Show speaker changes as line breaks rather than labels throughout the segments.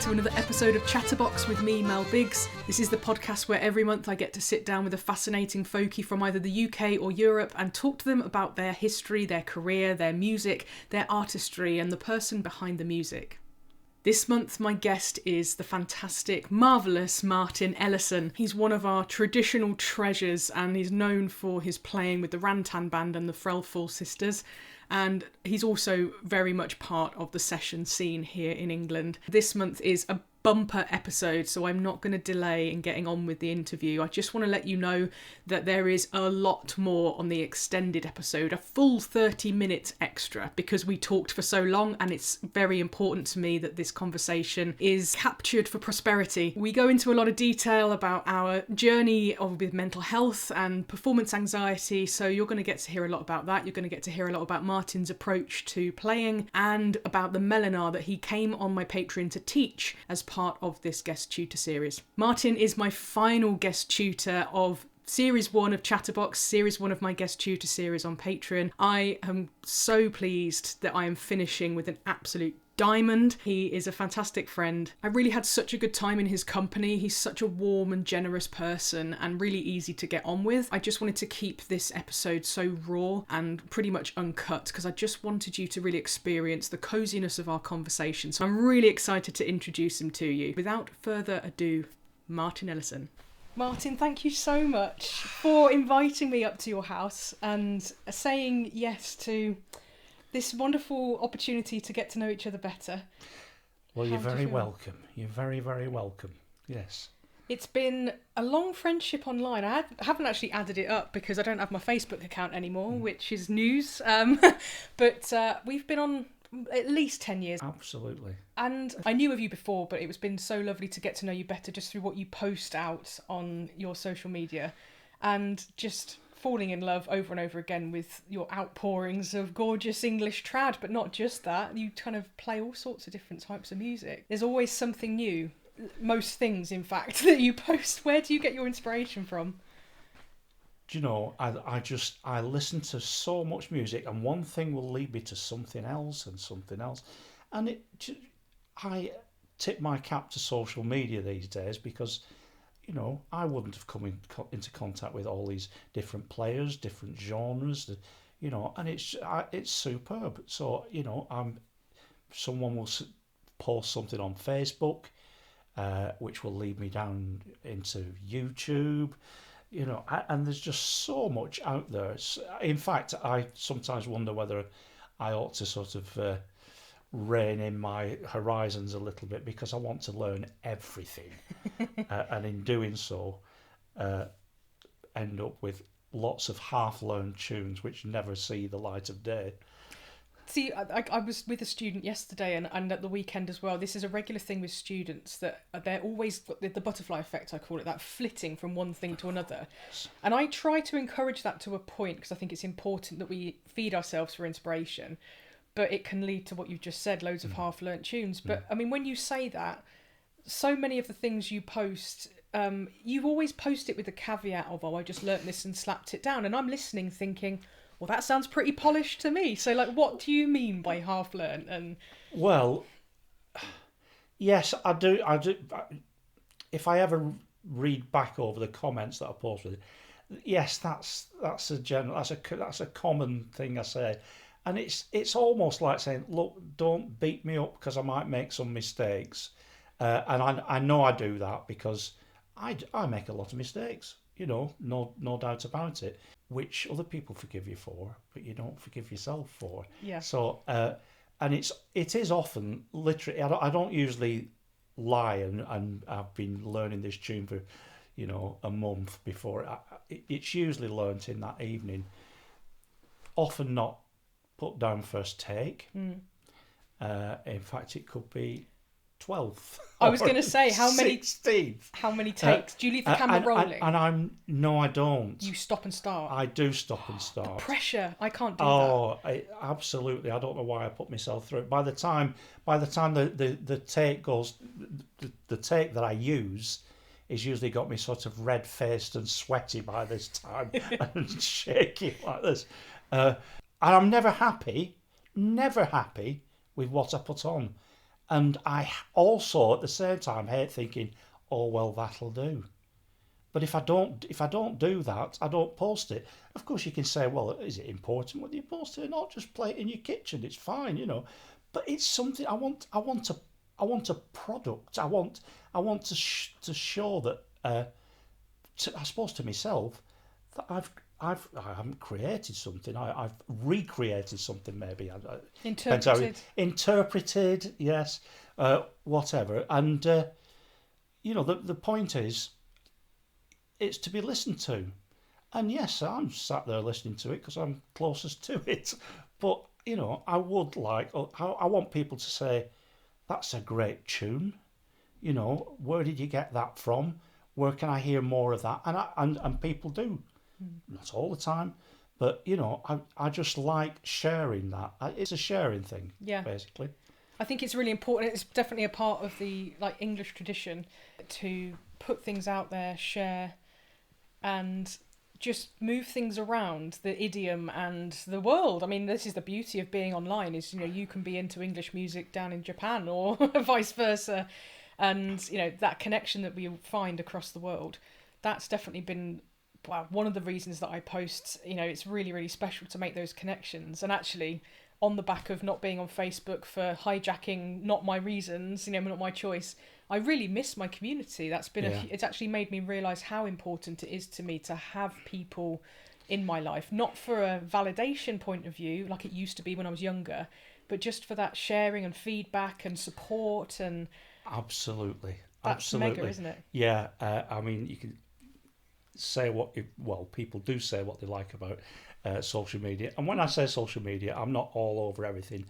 to another episode of Chatterbox with me, Mel Biggs. This is the podcast where every month I get to sit down with a fascinating folkie from either the UK or Europe and talk to them about their history, their career, their music, their artistry and the person behind the music. This month my guest is the fantastic, marvellous Martin Ellison. He's one of our traditional treasures and he's known for his playing with the Rantan Band and the Threlfall Sisters. And he's also very much part of the session scene here in England. This month is a bumper episode, so I'm not going to delay in getting on with the interview. I just want to let you know that there is a lot more on the extended episode, a full 30 minutes extra, because we talked for so long and it's very important to me that this conversation is captured for prosperity. We go into a lot of detail about our journey with mental health and performance anxiety, so you're going to get to hear a lot about that. You're going to get to hear a lot about Martin's approach to playing and about the Melinar that he came on my Patreon to teach as part of this guest tutor series. Martin is my final guest tutor of Series 1 of Chatterbox, Series 1 of my guest tutor series on Patreon. I am so pleased that I am finishing with an absolute diamond. He is a fantastic friend. I really had such a good time in his company. He's such a warm and generous person and really easy to get on with. I just wanted to keep this episode so raw and pretty much uncut because I just wanted you to really experience the coziness of our conversation. So I'm really excited to introduce him to you. Without further ado, Martin Ellison. Martin, thank you so much for inviting me up to your house and saying yes to this wonderful opportunity to get to know each other better.
Well, you're very welcome. You're very, very welcome. Yes.
It's been a long friendship online. I haven't actually added it up because I don't have my Facebook account anymore, which is news. But we've been on at least 10 years.
Absolutely.
And I knew of you before, but it's been so lovely to get to know you better just through what you post out on your social media and just falling in love over and over again with your outpourings of gorgeous English trad, but not just that. You kind of play all sorts of different types of music. There's always something new. Most things, in fact, that you post. Where do you get your inspiration from?
Do you know, I listen to so much music and one thing will lead me to something else and something else. And I tip my cap to social media these days because, you know, I wouldn't have come into contact with all these different players, different genres, you know, and it's superb. So, you know, someone will post something on Facebook, which will lead me down into YouTube, you know, and there's just so much out there. In fact, I sometimes wonder whether I ought to sort of rein in my horizons a little bit because I want to learn everything. And in doing so, end up with lots of half-learned tunes which never see the light of day.
See, I was with a student yesterday and at the weekend as well. This is a regular thing with students that they're always got the butterfly effect, I call it, that flitting from one thing to another. And I try to encourage that to a point because I think it's important that we feed ourselves for inspiration. But it can lead to what you've just said, loads of half-learnt tunes. But, I mean, when you say that, so many of the things you post, you always post it with the caveat of, oh, I just learnt this and slapped it down. And I'm listening thinking, well, that sounds pretty polished to me. So, like, what do you mean by half-learnt? And
well, yes, I do. If I ever read back over the comments that I posted, yes, that's a common thing I say. And it's almost like saying, look, don't beat me up because I might make some mistakes. And I know I do that because I make a lot of mistakes, you know, no doubt about it, which other people forgive you for, but you don't forgive yourself for.
Yeah.
So, and it is often literally, I don't usually lie and I've been learning this tune for, you know, a month before. It's usually learnt in that evening, often not put down first take. In fact, it could be 12th.
I was going to say, how many
16th.
How many takes? Do you leave the camera rolling?
No, I don't.
You stop and start.
I do stop and start.
The pressure! I can't do
that. Absolutely. I don't know why I put myself through it. By the time the take goes, the take that I use is usually got me sort of red faced and sweaty by this time and shaky like this. And I'm never happy with what I put on. And I also, at the same time, hate thinking, oh, well, that'll do. But if I don't do that, I don't post it. Of course, you can say, well, is it important whether you post it or not? Just play it in your kitchen. It's fine, you know. But it's something I want a product. I want to show that I suppose to myself that I haven't created something. I've recreated something. Maybe interpreted. Yes, whatever. And you know, the point is, it's to be listened to. And yes, I'm sat there listening to it because I'm closest to it. But, you know, I want people to say, that's a great tune. You know, where did you get that from? Where can I hear more of that? And people do. Not all the time. But, you know, I just like sharing that. It's a sharing thing, basically.
I think it's really important. It's definitely a part of the English tradition to put things out there, share, and just move things around the idiom and the world. I mean, this is the beauty of being online, is, you know, you can be into English music down in Japan or vice versa. And, you know, that connection that we find across the world, that's definitely been one of the reasons that I post. You know, it's really, really special to make those connections. And actually, on the back of not being on Facebook for hijacking, not my reasons, you know, not my choice, I really miss my community. That's been it's actually made me realise how important it is to me to have people in my life, not for a validation point of view like it used to be when I was younger, but just for that sharing and feedback and support. And
absolutely,
that's mega, isn't it?
Yeah, I mean, you can say people do say what they like about social media. And when I say social media, I'm not all over everything.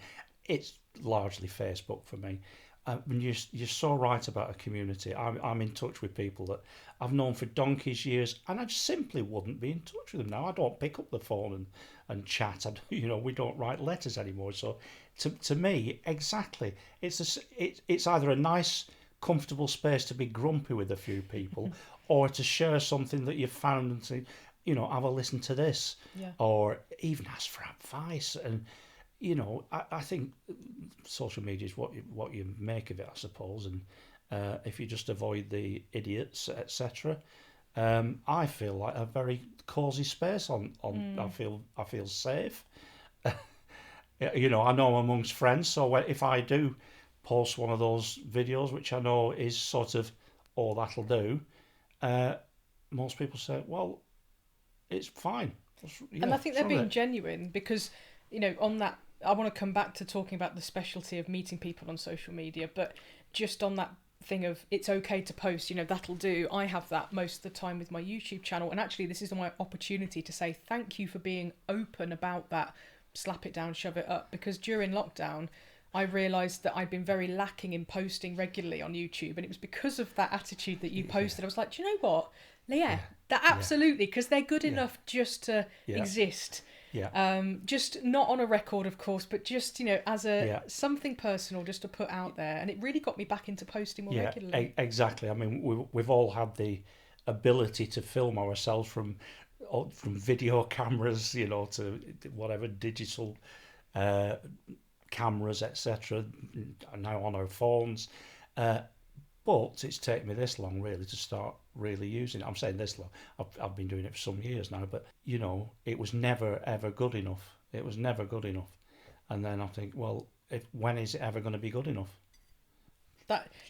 It's largely Facebook for me. And you're so right about a community. I'm in touch with people that I've known for donkey's years, and I just simply wouldn't be in touch with them now. I don't pick up the phone and chat. You know, we don't write letters anymore. So to me, exactly, it's either a nice, comfortable space to be grumpy with a few people, or to share something that you've found and say, you know, have a listen to this, or even ask for advice. And you know, I think social media is what you make of it, I suppose. And if you just avoid the idiots, etc., I feel like a very cosy space. I feel safe. You know, I know amongst friends. So if I do post one of those videos, which I know is sort of, oh, that'll do, most people say, well, it's fine.
And I think they're being genuine because, you know, on that, I want to come back to talking about the specialty of meeting people on social media, but just on that thing of it's okay to post, you know, that'll do. I have that most of the time with my YouTube channel, and actually this is my opportunity to say thank you for being open about that. Slap it down, shove it up, because during lockdown I realised that I'd been very lacking in posting regularly on YouTube, and it was because of that attitude that you posted. I was like, do you know what, Leah, that absolutely, because they're good enough just to exist. Just not on a record, of course, but just, you know, as a something personal just to put out there. And it really got me back into posting more regularly.
Exactly. I mean, we've all had the ability to film ourselves from video cameras, you know, to whatever digital cameras, etc. Now on our phones. But it's taken me this long, really, to start really using it. I'm saying this long. I've been doing it for some years now, but, you know, it was never, ever good enough. It was never good enough. And then I think, well, when is it ever going to be good enough?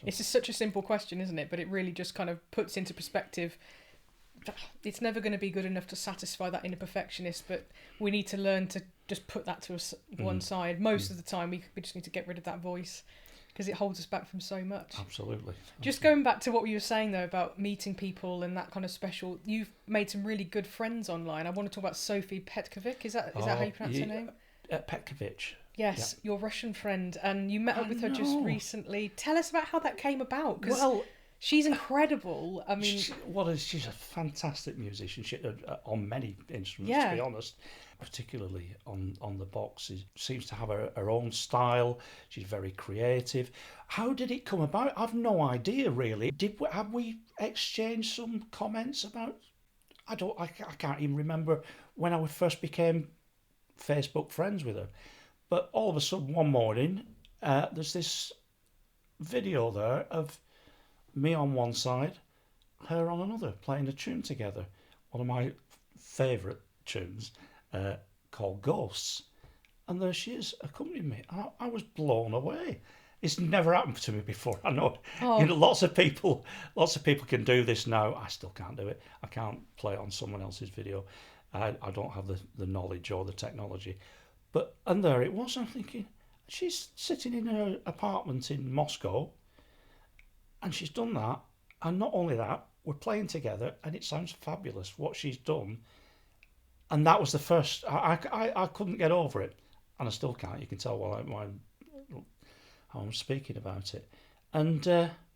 It's just such a simple question, isn't it? But it really just kind of puts into perspective, it's never going to be good enough to satisfy that inner perfectionist, but we need to learn to just put that to one side. Most of the time, we just need to get rid of that voice, because it holds us back from so much. Absolutely. Just going back to what you were saying, though, about meeting people and that kind of special, you've made some really good friends online. I want to talk about Sophie Petkovic. Is that how you pronounce her name?
Petkovic.
Yes, your Russian friend. And you met up with her just recently. Tell us about how that came about, because she's incredible. I mean,
she's a fantastic musician. On many instruments, to be honest. Particularly on the box, she seems to have her own style. She's very creative. How did it come about? I've no idea, really. Have we exchanged some comments about? I can't even remember when I first became Facebook friends with her. But all of a sudden, one morning, there's this video there of me on one side, her on another, playing a tune together. One of my favourite tunes called Ghosts. And there she is, accompanying me. I was blown away. It's never happened to me before. I know, lots of people can do this now. I still can't do it. I can't play it on someone else's video. I don't have the knowledge or the technology. And there it was. I'm thinking, she's sitting in her apartment in Moscow, and she's done that. And not only that, we're playing together, and it sounds fabulous what she's done. And that was the first. I couldn't get over it, and I still can't. You can tell while I'm speaking about it. And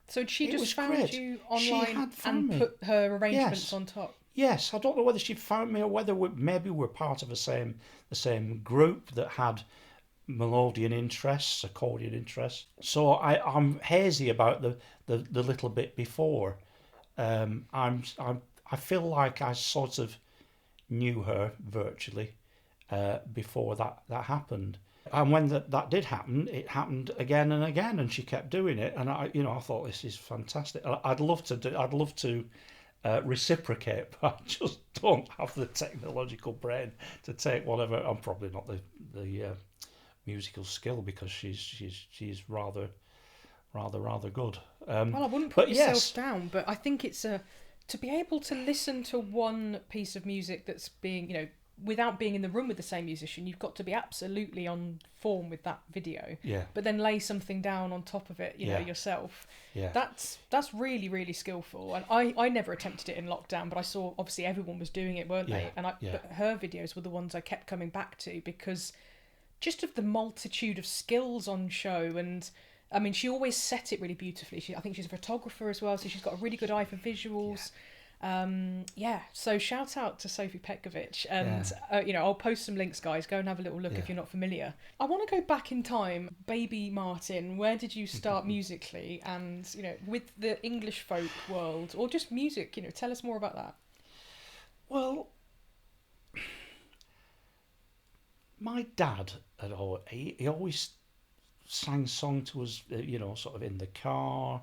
so she just found
great.
You online and put her arrangements on top.
Yes, I don't know whether she found me or whether maybe we're part of the same group that had Melodian interests, accordion interests. So I'm hazy about the little bit before. I feel like I sort of knew her virtually before that happened. And when that did happen, it happened again and again, and she kept doing it. And I thought, this is fantastic. I'd love to reciprocate, but I just don't have the technological brain to take whatever. I'm probably not the musical skill, because she's rather good.
Well, I wouldn't put yourself down, but I think it's to be able to listen to one piece of music that's being, without being in the room with the same musician, you've got to be absolutely on form with that video.
Yeah.
But then lay something down on top of it, yourself.
Yeah.
That's really, really skillful. And I never attempted it in lockdown, but I saw obviously everyone was doing it, weren't they? And but her videos were the ones I kept coming back to, because just of the multitude of skills on show. And I mean, she always set it really beautifully. I think she's a photographer as well, so she's got a really good eye for visuals. So shout out to Sophie Petkovic, and I'll post some links, guys. Go and have a little look if you're not familiar. I want to go back in time. Baby Martin, where did you start musically, and with the English folk world, or just music? Tell us more about that.
Well, my dad he always sang song to us, sort of in the car.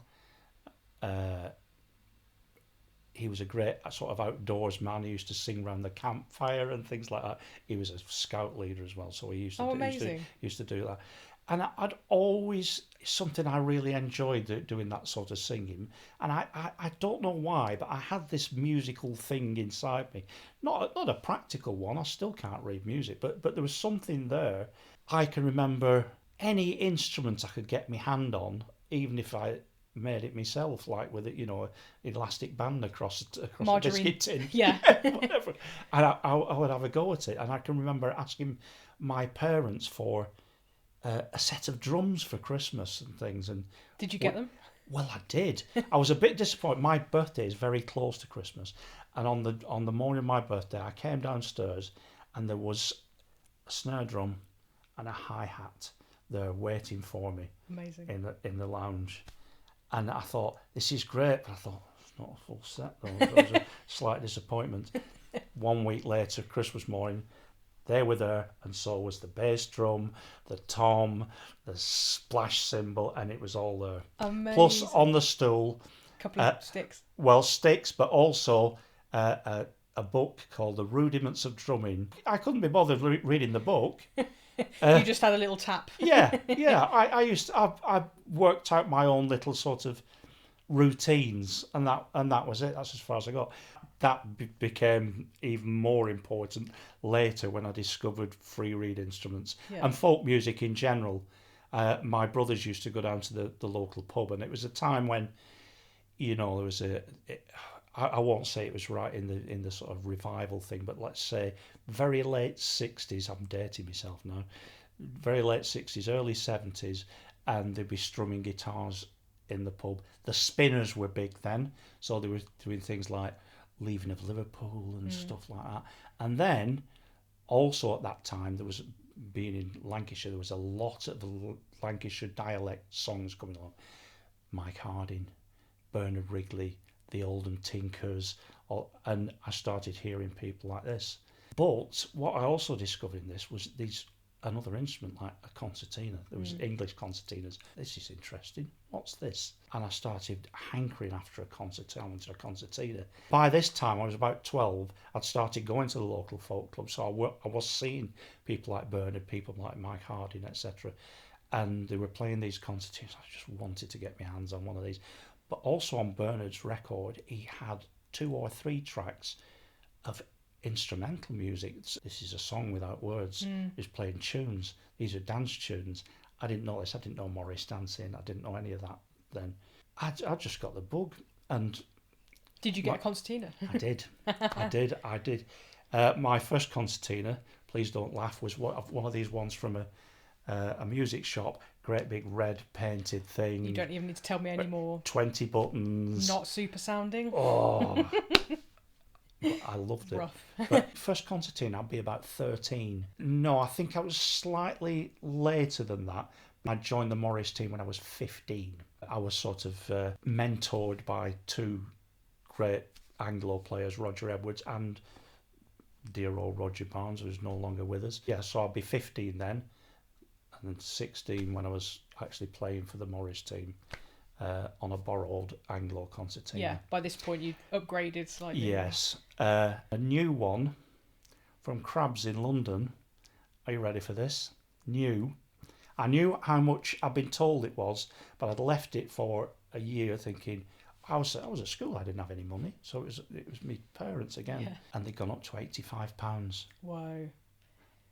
He was a great sort of outdoors man. He used to sing around the campfire and things like that. He was a scout leader as well, so he used to do that. And I'd always, something I really enjoyed doing that sort of singing. And I don't know why, but I had this musical thing inside me. Not a practical one. I still can't read music, but there was something there. I can remember any instrument I could get my hand on, even if I made it myself, like with elastic band across a biscuit tin, whatever. And I would have a go at it. And I can remember asking my parents for a set of drums for Christmas and things. And
did you get them?
Well, I did. I was a bit disappointed. My birthday is very close to Christmas, and on the morning of my birthday, I came downstairs, and there was a snare drum and a hi-hat there waiting for me.
Amazing.
In the lounge. And I thought, this is great. But I thought, it's not a full set, though. It was a slight disappointment. 1 week later, Christmas morning, they were there, and so was the bass drum, the tom, the splash cymbal, and it was all there.
Amazing.
Plus, on the stool...
a couple of sticks.
Well, sticks, but also a book called The Rudiments of Drumming. I couldn't be bothered reading the book.
You just had a little tap.
Yeah. I worked out my own little sort of routines, and that was it. That's as far as I got. That became even more important later when I discovered free reed instruments and folk music in general. My brothers used to go down to the local pub, and it was a time when, there was I won't say it was right in the sort of revival thing, but let's say very late 60s, I'm dating myself now, very late 60s, early 70s, and they'd be strumming guitars in the pub. The Spinners were big then, so they were doing things like Leaving of Liverpool and stuff like that. And then, also at that time, there was, being in Lancashire, there was a lot of Lancashire dialect songs coming along. Mike Harding, Bernard Wrigley, the Oldham Tinkers, and I started hearing people like this. But what I also discovered in this was these another instrument like a concertina. There was English concertinas. This is interesting. What's this? And I started hankering after a concertina. I wanted a concertina. By this time, I was about 12. I'd started going to the local folk club, so I was seeing people like Bernard, people like Mike Harding, etc. And they were playing these concertinas. I just wanted to get my hands on one of these. But also on Bernard's record, he had 2 or 3 tracks of instrumental music. This is a song without words. He's playing tunes. These are dance tunes. I didn't know this. I didn't know Morris dancing. I didn't know any of that then. I just got the bug. And
did you get a concertina?
I did. I did. My first concertina, please don't laugh, was one of these ones from a music shop. Great big red painted thing.
You don't even need to tell me anymore.
20 buttons.
Not super sounding.
Oh. I loved it.
Rough.
But first concertina, I'd be about 13. No, I think I was slightly later than that. I joined the Morris team when I was 15. I was sort of mentored by 2 great Anglo players, Roger Edwards and dear old Roger Barnes, who's no longer with us. Yeah, so I'd be 15 then, and then 16 when I was actually playing for the Morris team. On a borrowed Anglo concertina.
Yeah, by this point you upgraded slightly.
Yes. A new one from Crabs in London. Are you ready for this? New. I knew how much I'd been told it was, but I'd left it for a year thinking, I was at school, I didn't have any money, so it was my parents again.
Yeah.
And they'd gone up to £85.
Whoa.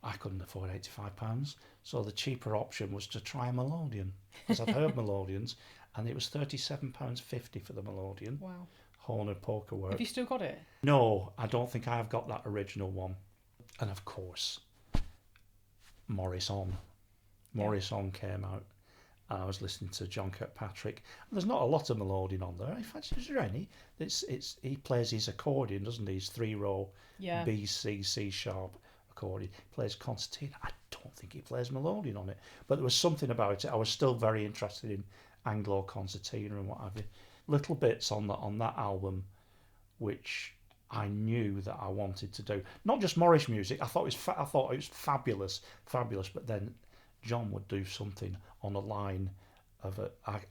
I couldn't afford £85, so the cheaper option was to try a Melodeon, because I'd heard Melodians, and it was £37.50 for the Melodeon.
Wow.
Horner poker work.
Have you still got it?
No, I don't think I've got that original one. And of course, Morris On. Morris On came out, and I was listening to John Kirkpatrick. And there's not a lot of Melodeon on there. In fact, is there any? He plays his accordion, doesn't he? His 3-row B, C, C sharp accordion. He plays concertina. I don't think he plays Melodeon on it. But there was something about it. I was still very interested in Anglo concertina and what have you. Little bits on that album which I knew that I wanted to do. Not just Morris music. I thought it was fabulous. But then John would do something on a line of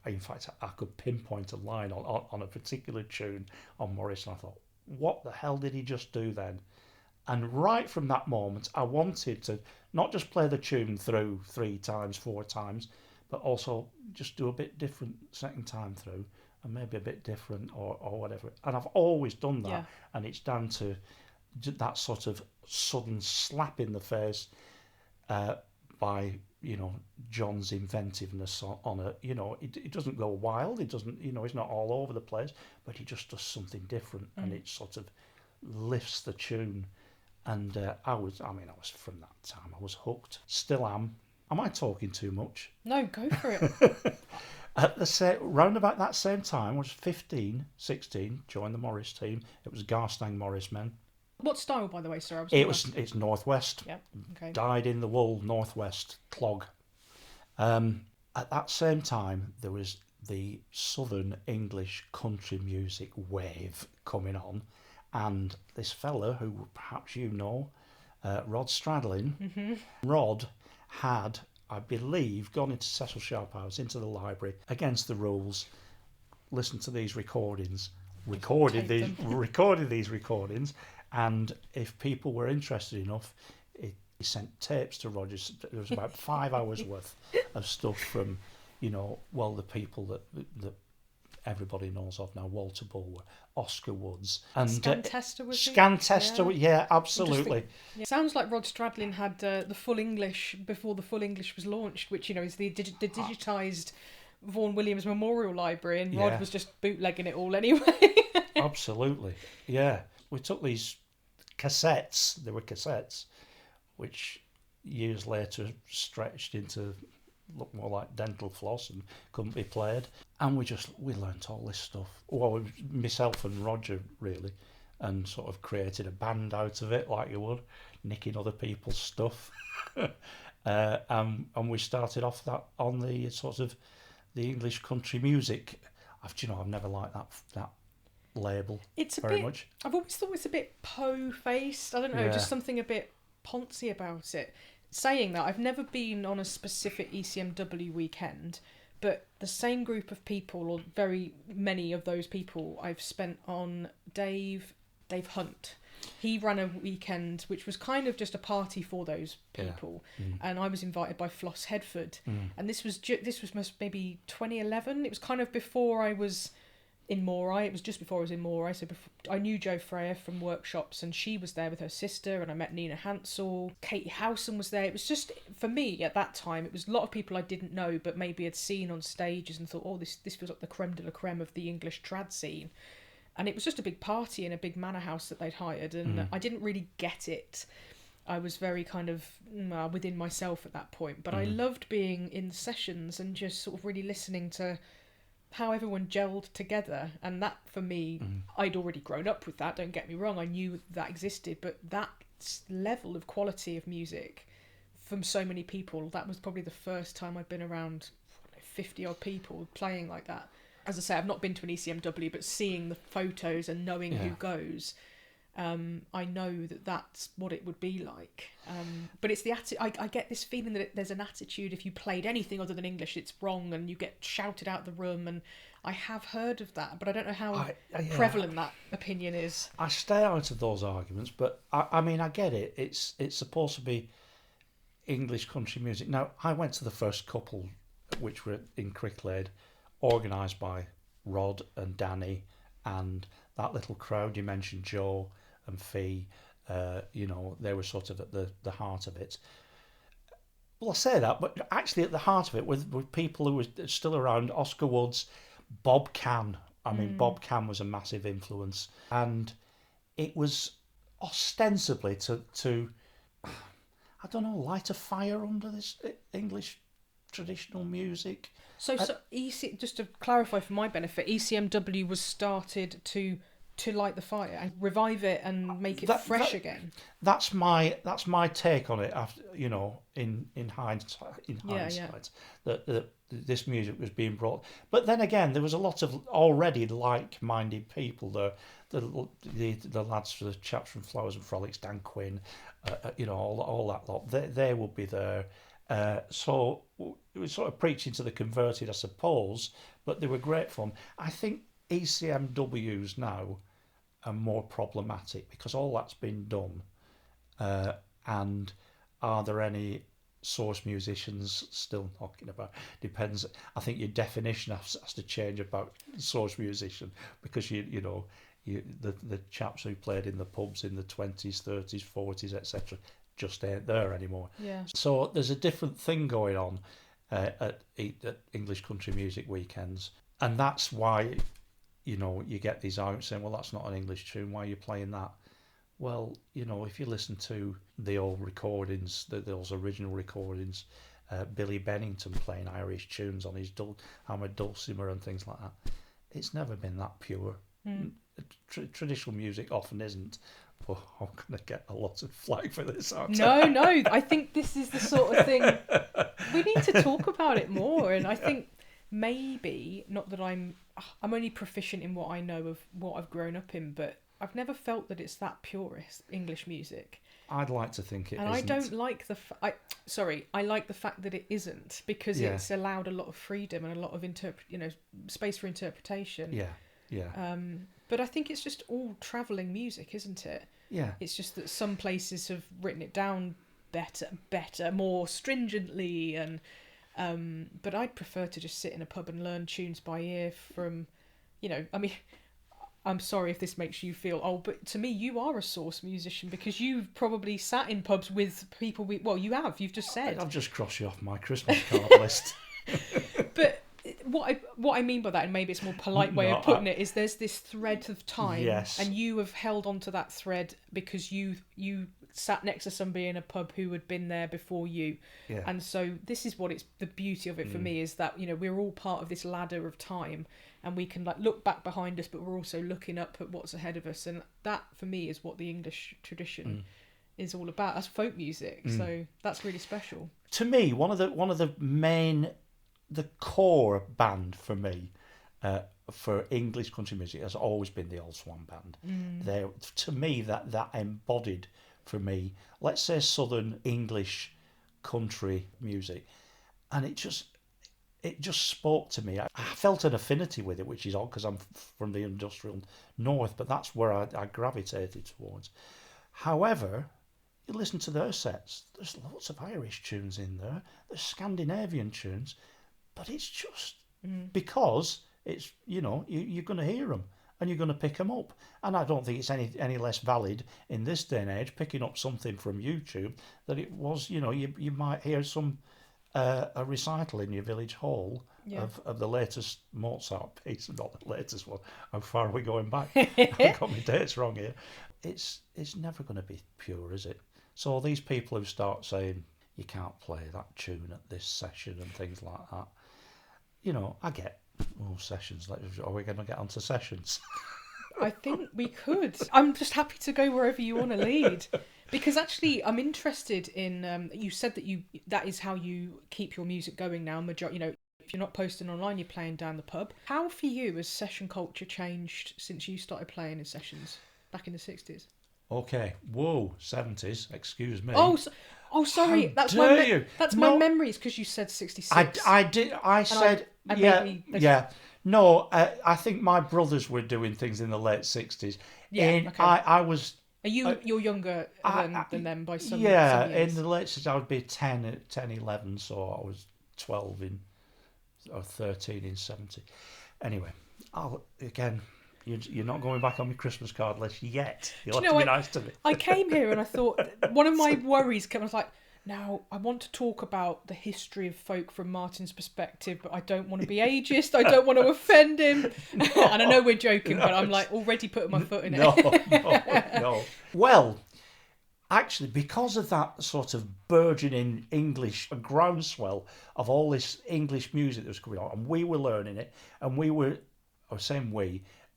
in fact I could pinpoint a line on a particular tune on Morris, and I thought, what the hell did he just do then? And right from that moment, I wanted to not just play the tune through 3 times, 4 times, but also just do a bit different second time through, and maybe a bit different or whatever. And I've always done that, and it's down to that sort of sudden slap in the face by, John's inventiveness on a, it doesn't go wild, it doesn't, it's not all over the place, but he just does something different, and it sort of lifts the tune. And I was from that time, I was hooked. Still am. Am I talking too much?
No, go for it.
Round about that same time, I was 15, 16, joined the Morris team. It was Garstang Morris men.
What style, by the way, sir?
It's Northwest.
Yeah, okay.
Dyed in the wool Northwest clog. At that same time, there was the Southern English country music wave coming on, and this fella who perhaps you know, Rod Stradlin. Mm-hmm. Rod had, I believe, gone into Cecil Sharp House, into the library, against the rules, listened to these recordings, recorded these recordings, and if people were interested enough, he sent tapes to Rogers. There was about 5 hours worth of stuff from, the people that everybody knows of now, Walter Bulwer, Oscar Woods, and
Scantester was it?
Scantester, yeah, absolutely.
Sounds like Rod Stradlin had the full English before the full English was launched, which is the digitised Vaughan Williams Memorial Library, and Rod was just bootlegging it all anyway.
Absolutely, yeah. We took these cassettes. They were cassettes, which years later stretched into look more like dental floss and couldn't be played. And we learnt all this stuff. Well, myself and Roger, really, and sort of created a band out of it, like you would, nicking other people's stuff. And we started off that on the sort of the English country music. I've never liked that label.
It's
very much.
I've always thought it's a bit po-faced. I don't know, just something a bit poncy about it. saying that, I've never been on a specific ECMW weekend, but the same group of people, or very many of those people, I've spent on Dave Hunt. He ran a weekend which was kind of just a party for those people, and I was invited by Floss Headford, and this was maybe 2011. It was kind of before I was in Moray. It was just before I was in Moray, so I knew Jo Freya from workshops, and she was there with her sister, and I met Nina Hansel. Katie Howson was there. It was just, for me at that time, it was a lot of people I didn't know but maybe had seen on stages and thought, oh, this feels like the creme de la creme of the English trad scene. And it was just a big party in a big manor house that they'd hired, and I didn't really get it. I was very kind of within myself at that point, but I loved being in sessions and just sort of really listening to how everyone gelled together. And that, for me, I'd already grown up with that, don't get me wrong, I knew that existed, but that level of quality of music from so many people, that was probably the first time I'd been around 50 odd people playing like that. As I say, I've not been to an ECMW, but seeing the photos and knowing who goes, I know that that's what it would be like. But it's the I get this feeling that there's an attitude, if you played anything other than English, it's wrong, and you get shouted out the room. And I have heard of that, but I don't know how prevalent that opinion is.
I stay out of those arguments, but I mean, I get it. It's supposed to be English country music. Now, I went to the first couple, which were in Cricklade, organised by Rod and Danny and that little crowd you mentioned, Joe and Fee. They were sort of at the heart of it. Well, I say that, but actually at the heart of it were people who were still around. Oscar Woods, Bob Cann. I mean, Bob Cann was a massive influence, and it was ostensibly to I don't know, light a fire under this English traditional music.
So just to clarify for my benefit, ECMW was started to light the fire and revive it and make it fresh again.
That's my take on it. After in hindsight, that this music was being brought. But then again, there was a lot of already like-minded people there. The lads for the chaps from Flowers and Frolics, Dan Quinn, all that lot. They would be there. So it was sort of preaching to the converted, I suppose, but they were great fun. I think ECMWs now are more problematic because all that's been done. And are there any source musicians still knocking about? Depends. I think your definition has to change about source musician, because the chaps who played in the pubs in the 20s, 30s, 40s, etc. just ain't there anymore.
Yeah.
So there's a different thing going on at English country music weekends, and that's why you get these arguments saying, well, that's not an English tune, why are you playing that? Well, if you listen to the old recordings, those original recordings, Billy Bennington playing Irish tunes on his hammered dulcimer and things like that, it's never been that pure. Traditional music often isn't. But I'm going to get a lot of flack for this, aren't I?
No, I think this is the sort of thing we need to talk about it more. And I think maybe, not that I'm only proficient in what I know of what I've grown up in, but I've never felt that it's that purist English music.
I'd like to think it isn't.
And I don't like I like the fact that it isn't, because it's allowed a lot of freedom and a lot of space for interpretation.
Yeah.
But I think it's just all travelling music, isn't it?
Yeah.
It's just that some places have written it down better, more stringently, and but I'd prefer to just sit in a pub and learn tunes by ear from, I mean, I'm sorry if this makes you feel old, but to me, you are a source musician, because you've probably sat in pubs with people you've just said.
I've just crossed you off my Christmas card list.
But what I mean by that, and maybe it's a more polite way of putting it, is there's this thread of time, and you have held onto that thread because you sat next to somebody in a pub who had been there before you, and so this is what it's the beauty of it for me, is that we're all part of this ladder of time, and we can look back behind us, but we're also looking up at what's ahead of us, and that for me is what the English tradition is all about as folk music. So that's really special
to me. One of the main, the core band for me, for English country music, has always been the Old Swan Band. To me, that embodied, for me, let's say, Southern English country music, and it just spoke to me. I felt an affinity with it, which is odd because I'm from the industrial north, but that's where I gravitated towards. However, you listen to their sets, there's lots of Irish tunes in there, there's Scandinavian tunes, but it's just because it's, you're going to hear them and you're going to pick them up. And I don't think it's any less valid in this day and age, picking up something from YouTube, that it was, you might hear a recital in your village hall of the latest Mozart piece, not the latest one. How far are we going back? I've got my dates wrong here. It's never going to be pure, is it? So these people who start saying you can't play that tune at this session and things like that, I get sessions. Are we going to get onto sessions?
I think we could. I'm just happy to go wherever you want to lead. Because actually, I'm interested in. You said that is how you keep your music going now. If you're not posting online, you're playing down the pub. How for you has session culture changed since you started playing in sessions back in the 60s?
Okay. Whoa, 70s. Excuse me.
Oh, sorry.
How
That's
my
my memories because you said 66.
I did. I said yeah. No, I think my brothers were doing things in the late 60s.
Yeah. Okay.
I was.
Are you're younger than them by some
Yeah,
some years.
in the late 60s I would be 10, 11, so I was 12 or 13 in 70. Anyway, you're not going back on my Christmas card list yet. You'll have to be nice to me.
I came here and I thought, one of my worries I was like, now I want to talk about the history of folk from Martin's perspective, but I don't want to be ageist. I don't want to offend him. And I know we're joking, but I'm like already putting my foot in it.
No. Well, actually, because of that sort of burgeoning English groundswell of all this English music that was coming on, and we were learning it, and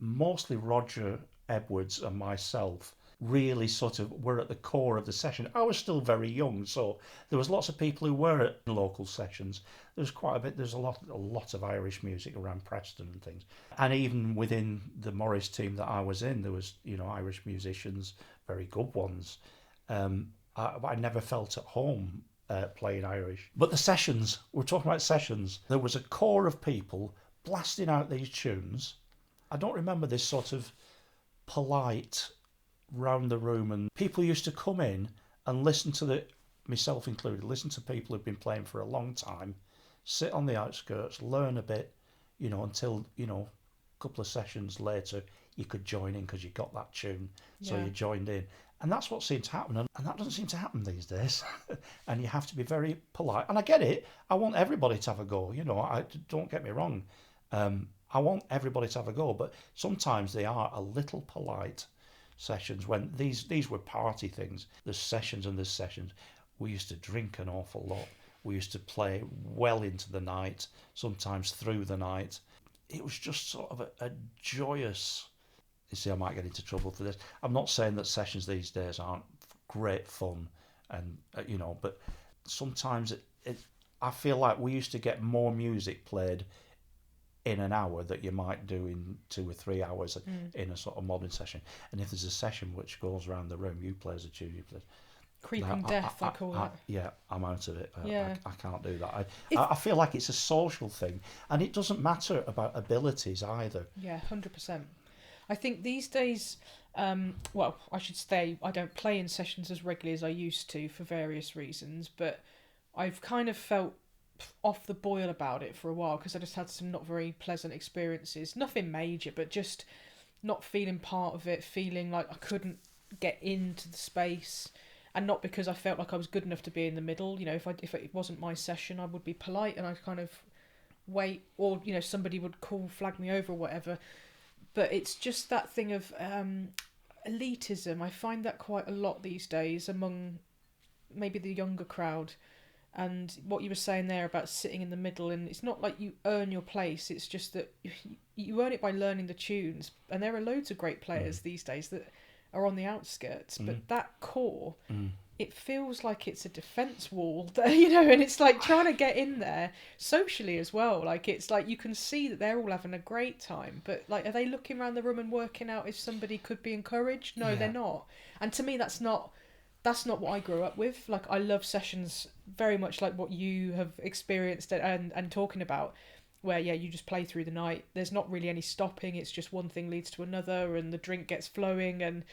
mostly Roger Edwards and myself really sort of were at the core of the session. I was still very young, so there was lots of people who were at local sessions. There's quite a bit. There's a lot of Irish music around Preston and things. And even within the Morris team that I was in, there was Irish musicians, very good ones. I never felt at home playing Irish. But the sessions, we're talking about sessions. There was a core of people blasting out these tunes. I don't remember this sort of polite round the room, and people used to come in and listen to myself included, listen to people who've been playing for a long time, sit on the outskirts, learn a bit, until, a couple of sessions later you could join in because you got that tune, so you joined in. And that's what seemed to happen, and that doesn't seem to happen these days. And you have to be very polite. And I get it. I want everybody to have a go. Don't get me wrong. I want everybody to have a go, but sometimes they are a little polite. Sessions, when these were party things. There's sessions and there's sessions. We used to drink an awful lot. We used to play well into the night, sometimes through the night. It was just sort of a joyous. You see, I might get into trouble for this. I'm not saying that sessions these days aren't great fun, and but sometimes I feel like we used to get more music played in an hour that you might do in 2 or 3 hours in a sort of modern session. And if there's a session which goes around the room, you play as a tune, you play.
Creeping death, I call it.
Yeah, I'm out of it. I can't do that. I feel like it's a social thing, and it doesn't matter about abilities either.
Yeah, 100%. I think these days, I should say I don't play in sessions as regularly as I used to for various reasons, but I've kind of felt off the boil about it for a while because I just had some not very pleasant experiences. Nothing major, but just not feeling part of it, feeling like I couldn't get into the space, and not because I felt like I was good enough to be in the middle. If it wasn't my session, I would be polite and I'd kind of wait, or somebody would flag me over or whatever. But it's just that thing of elitism. I find that quite a lot these days among maybe the younger crowd. And what you were saying there about sitting in the middle, and it's not like you earn your place, it's just that you earn it by learning the tunes. And there are loads of great players these days that are on the outskirts, but that core, it feels like it's a defence wall, and it's like trying to get in there socially as well. Like, it's like you can see that they're all having a great time, but like, are they looking around the room and working out if somebody could be encouraged? No, they're not. And to me, that's not that's not what I grew up with. Like, I love sessions very much like what you have experienced and talking about, where, yeah, you just play through the night. There's not really any stopping. It's just one thing leads to another, and the drink gets flowing, and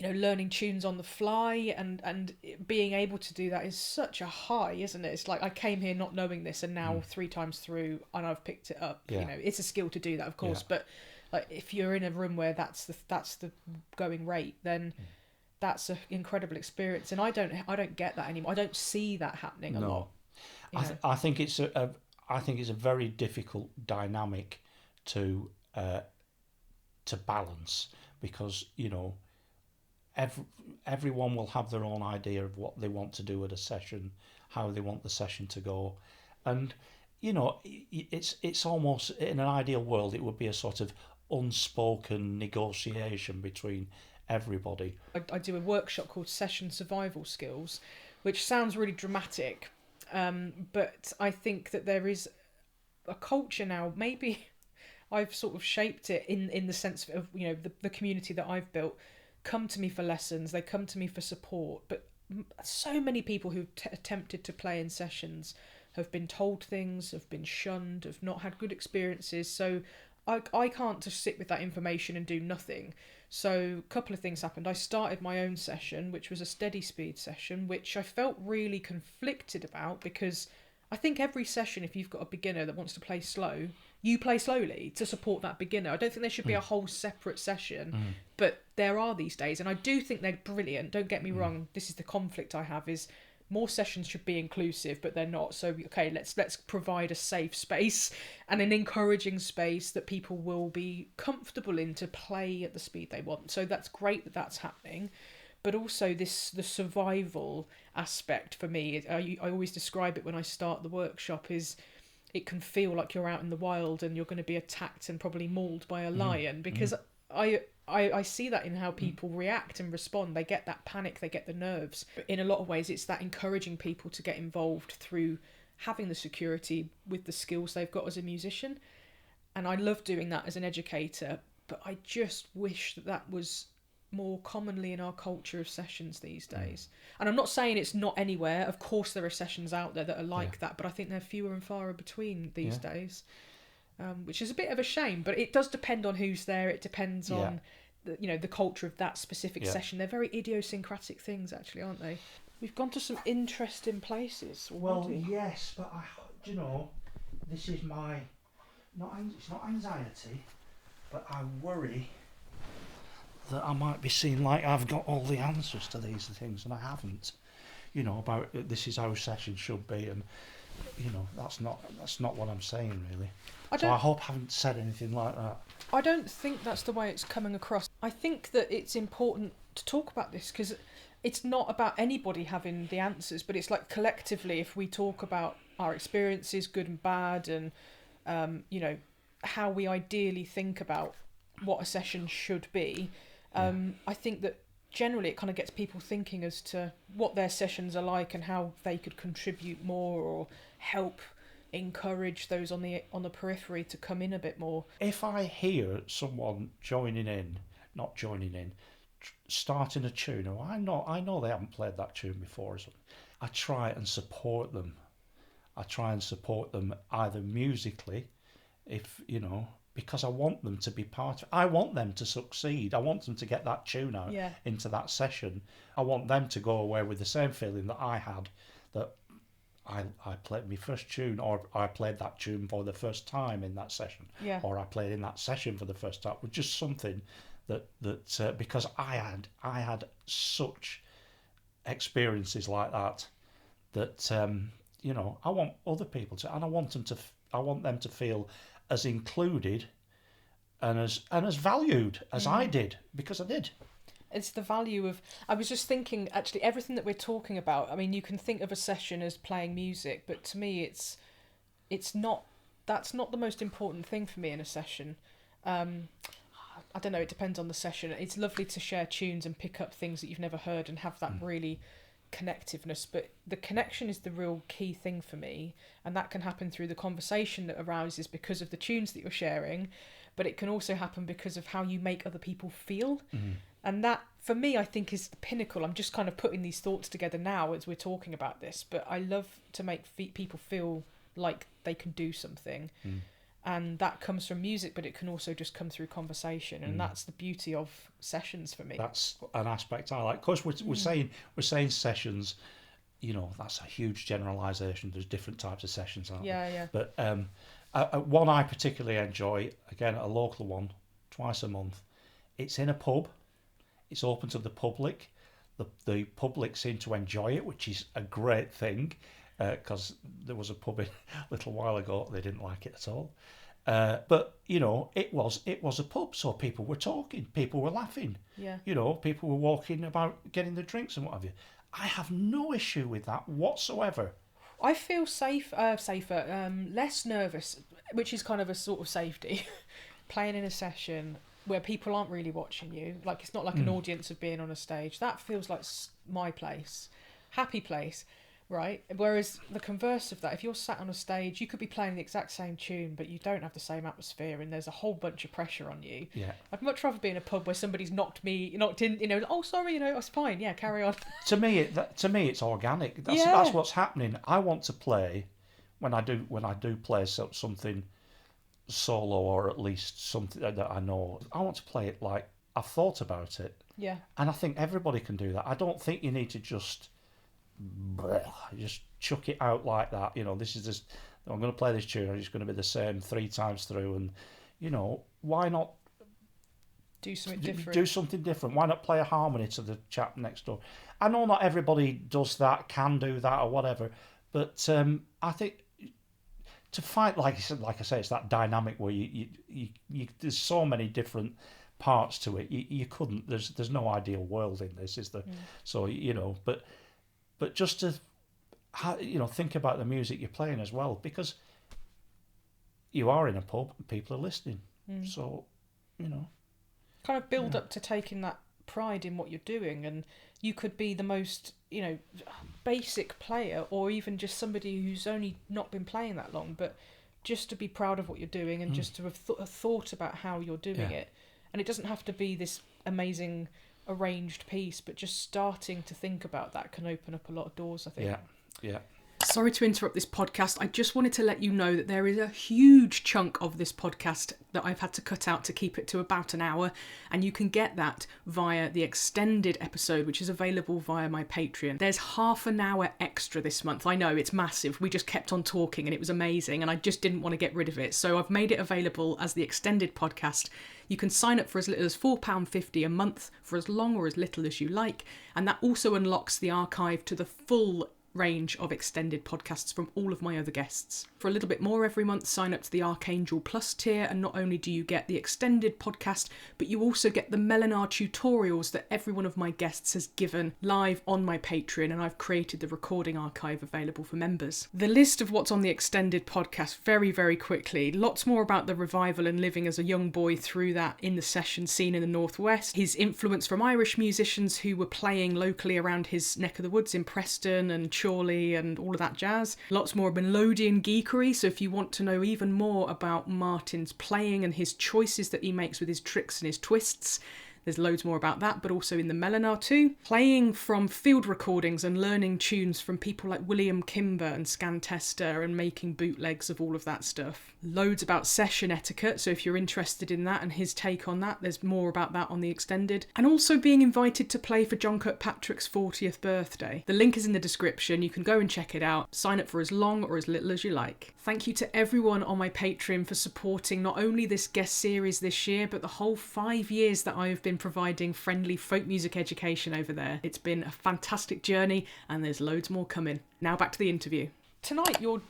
learning tunes on the fly, and being able to do that is such a high, isn't it? It's like, I came here not knowing this, and now 3 times through, and I've picked it up.
Yeah.
It's a skill to do that, of course, but like, if you're in a room where that's the going rate, then that's an incredible experience, and I don't get that anymore. I don't see that happening a lot.
I think it's a very difficult dynamic to balance, because everyone will have their own idea of what they want to do at a session, how they want the session to go, and it's almost, in an ideal world, it would be a sort of unspoken negotiation between everybody.
I do a workshop called Session Survival Skills, which sounds really dramatic, but I think that there is a culture now. Maybe I've sort of shaped it in the sense of the community that I've built come to me for lessons, they come to me for support, but so many people who've attempted to play in sessions have been told things, have been shunned, have not had good experiences, so I can't just sit with that information and do nothing. So a couple of things happened. I started my own session, which was a steady speed session, which I felt really conflicted about, because I think every session, if you've got a beginner that wants to play slow, you play slowly to support that beginner. I don't think there should be a whole separate session, but there are these days, and I do think they're brilliant. Don't get me wrong. This is the conflict I have, is more sessions should be inclusive, but they're not. So, okay, let's provide a safe space and an encouraging space that people will be comfortable in to play at the speed they want. So that's great that that's happening. But also the survival aspect for me, I always describe it when I start the workshop, is it can feel like you're out in the wild and you're going to be attacked and probably mauled by a lion, because I see that in how people react and respond. They get that panic, they get the nerves. But in a lot of ways, it's that encouraging people to get involved through having the security with the skills they've got as a musician. And I love doing that as an educator, but I just wish that was more commonly in our culture of sessions these days. And I'm not saying it's not anywhere. Of course there are sessions out there that are like that, but I think they're fewer and far between these days, which is a bit of a shame. But it does depend on who's there. It depends on the culture of that specific session. They're very idiosyncratic things, actually, aren't they? We've gone to some interesting places already.
Well, yes, but this is my it's not anxiety, but I worry that I might be seen like I've got all the answers to these things, and I haven't. About this is how sessions should be, and that's not what I'm saying, really. I hope I haven't said anything like that.
I don't think that's the way it's coming across. I think that it's important to talk about this, because it's not about anybody having the answers, but it's like collectively, if we talk about our experiences, good and bad, and how we ideally think about what a session should be. I think that generally it kind of gets people thinking as to what their sessions are like and how they could contribute more or help encourage those on the periphery to come in a bit more.
If I hear someone starting a tune, or I know they haven't played that tune before or something, I try and support them. Either musically, because I want them to be part of it. I want them to succeed. I want them to get that tune out into that session. I want them to go away with the same feeling that I had, that I played my first tune, or I played that tune for the first time in that session, or I played in that session for the first time. With just something that because I had such experiences like that I want other people to, and I want them to feel as included and as valued as I did, because I did.
It's the value of... I was just thinking, actually, everything that we're talking about, I mean, you can think of a session as playing music, but to me, it's not... That's not the most important thing for me in a session. I don't know, it depends on the session. It's lovely to share tunes and pick up things that you've never heard and have that really connectiveness, but the connection is the real key thing for me, and that can happen through the conversation that arises because of the tunes that you're sharing, but it can also happen because of how you make other people feel. And that for me, I think is the pinnacle. I'm just kind of putting these thoughts together now as we're talking about this, but I love to make people feel like they can do something. And that comes from music, but it can also just come through conversation, and that's the beauty of sessions for me.
That's an aspect I like. Of course, we're saying sessions. You know, that's a huge generalisation. There's different types of sessions, aren't there?
Yeah.
But one I particularly enjoy, again, a local one, twice a month. It's in a pub. It's open to the public. The public seem to enjoy it, which is a great thing. Because there was a pub a little while ago, they didn't like it at all. But you know, it was a pub, so people were talking, people were laughing.
Yeah.
You know, people were walking about, getting the drinks and what have you. I have no issue with that whatsoever.
I feel safer, less nervous, which is kind of a sort of safety, playing in a session where people aren't really watching you. Like, it's not like an audience of being on a stage. That feels like my place, happy place. Right, whereas the converse of that, if you're sat on a stage, you could be playing the exact same tune, but you don't have the same atmosphere, and there's a whole bunch of pressure on you.
Yeah,
I'd much rather be in a pub where somebody's knocked in. You know, oh sorry, you know, it's fine. Yeah, carry on.
To me, it's organic. That's what's happening. I want to play when I do play something solo, or at least something that I know. I want to play it like I've thought about it.
Yeah,
and I think everybody can do that. I don't think you need to just chuck it out like that. You know, this is just, I'm going to play this tune, it's going to be the same 3 times through, and you know, why not
do something different?
Do something different. Why not play a harmony to the chap next door? I know not everybody does that, can do that, or whatever, but I think to fight, like I say, it's that dynamic where you there's so many different parts to it. You couldn't. There's no ideal world in this, is there? So you know, but just to, you know, think about the music you're playing as well, because you are in a pub and people are listening. So, you know,
kind of build up to taking that pride in what you're doing, and you could be the most, you know, basic player, or even just somebody who's only not been playing that long, but just to be proud of what you're doing, and just to have thought about how you're doing it. And it doesn't have to be this amazing arranged piece, but just starting to think about that can open up a lot of doors, I think.
Yeah.
Sorry to interrupt this podcast. I just wanted to let you know that there is a huge chunk of this podcast that I've had to cut out to keep it to about an hour, and you can get that via the extended episode, which is available via my Patreon. There's half an hour extra this month. I know, it's massive. We just kept on talking and it was amazing, and I just didn't want to get rid of it. So I've made it available as the extended podcast. You can sign up for as little as £4.50 a month, for as long or as little as you like, and that also unlocks the archive to the full range of extended podcasts from all of my other guests. For a little bit more every month, sign up to the Archangel Plus tier, and not only do you get the extended podcast, but you also get the Melinar tutorials that every one of my guests has given live on my Patreon, and I've created the recording archive available for members. The list of what's on the extended podcast very, very quickly. Lots more about the revival and living as a young boy through that in the session scene in the Northwest, his influence from Irish musicians who were playing locally around his neck of the woods in Preston and Chorley and all of that jazz. Lots more Melodeon geekery, so if you want to know even more about Martin's playing and his choices that he makes with his tricks and his twists, there's loads more about that, but also in the Melinar too. Playing from field recordings and learning tunes from people like William Kimber and Scan Tester, and making bootlegs of all of that stuff. Loads about session etiquette, so if you're interested in that and his take on that, there's more about that on the extended. And also being invited to play for John Kirkpatrick's 40th birthday. The link is in the description, you can go and check it out. Sign up for as long or as little as you like. Thank you to everyone on my Patreon for supporting not only this guest series this year, but the whole 5 years that I have been providing friendly folk music education over there. It's been a fantastic journey, and there's loads more coming. Now back to the interview. Tonight you're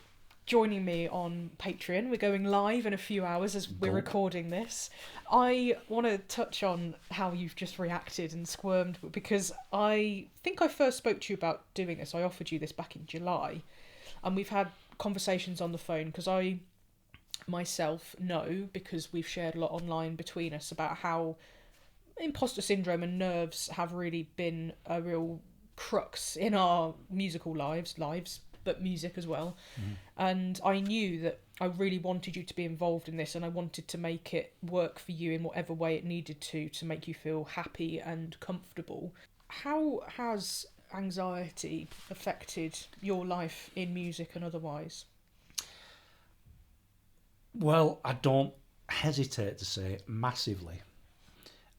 joining me on Patreon. We're going live in a few hours as we're recording this. I want to touch on how you've just reacted and squirmed, because I think I first spoke to you about doing this. I offered you this back in July, and we've had conversations on the phone, because I myself know, because we've shared a lot online between us, about how imposter syndrome and nerves have really been a real crux in our musical lives, but music as well. And I knew that I really wanted you to be involved in this, and I wanted to make it work for you in whatever way it needed to make you feel happy and comfortable. How has anxiety affected your life in music and otherwise?
Well, I don't hesitate to say massively.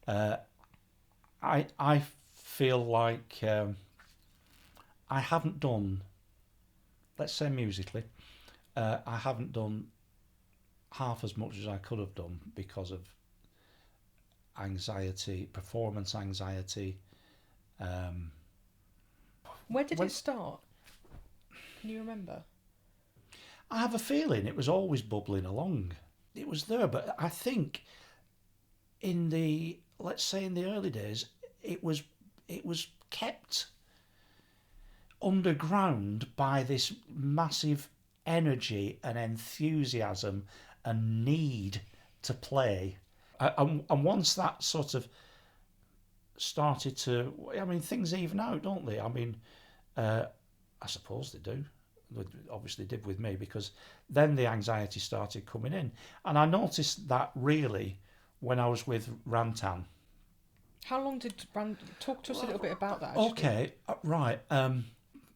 I feel like I haven't done, let's say musically, I haven't done half as much as I could have done because of anxiety, performance anxiety.
Where did it start? Can you remember?
I have a feeling it was always bubbling along. It was there, but I think let's say in the early days, it was kept underground by this massive energy and enthusiasm and need to play. And once that sort of started to, I mean, things even out, don't they? I mean, I suppose they do. They obviously did with me, because then the anxiety started coming in. And I noticed that really when I was with Rantan.
How long did talk to us a little bit about that?
Actually. Okay, right.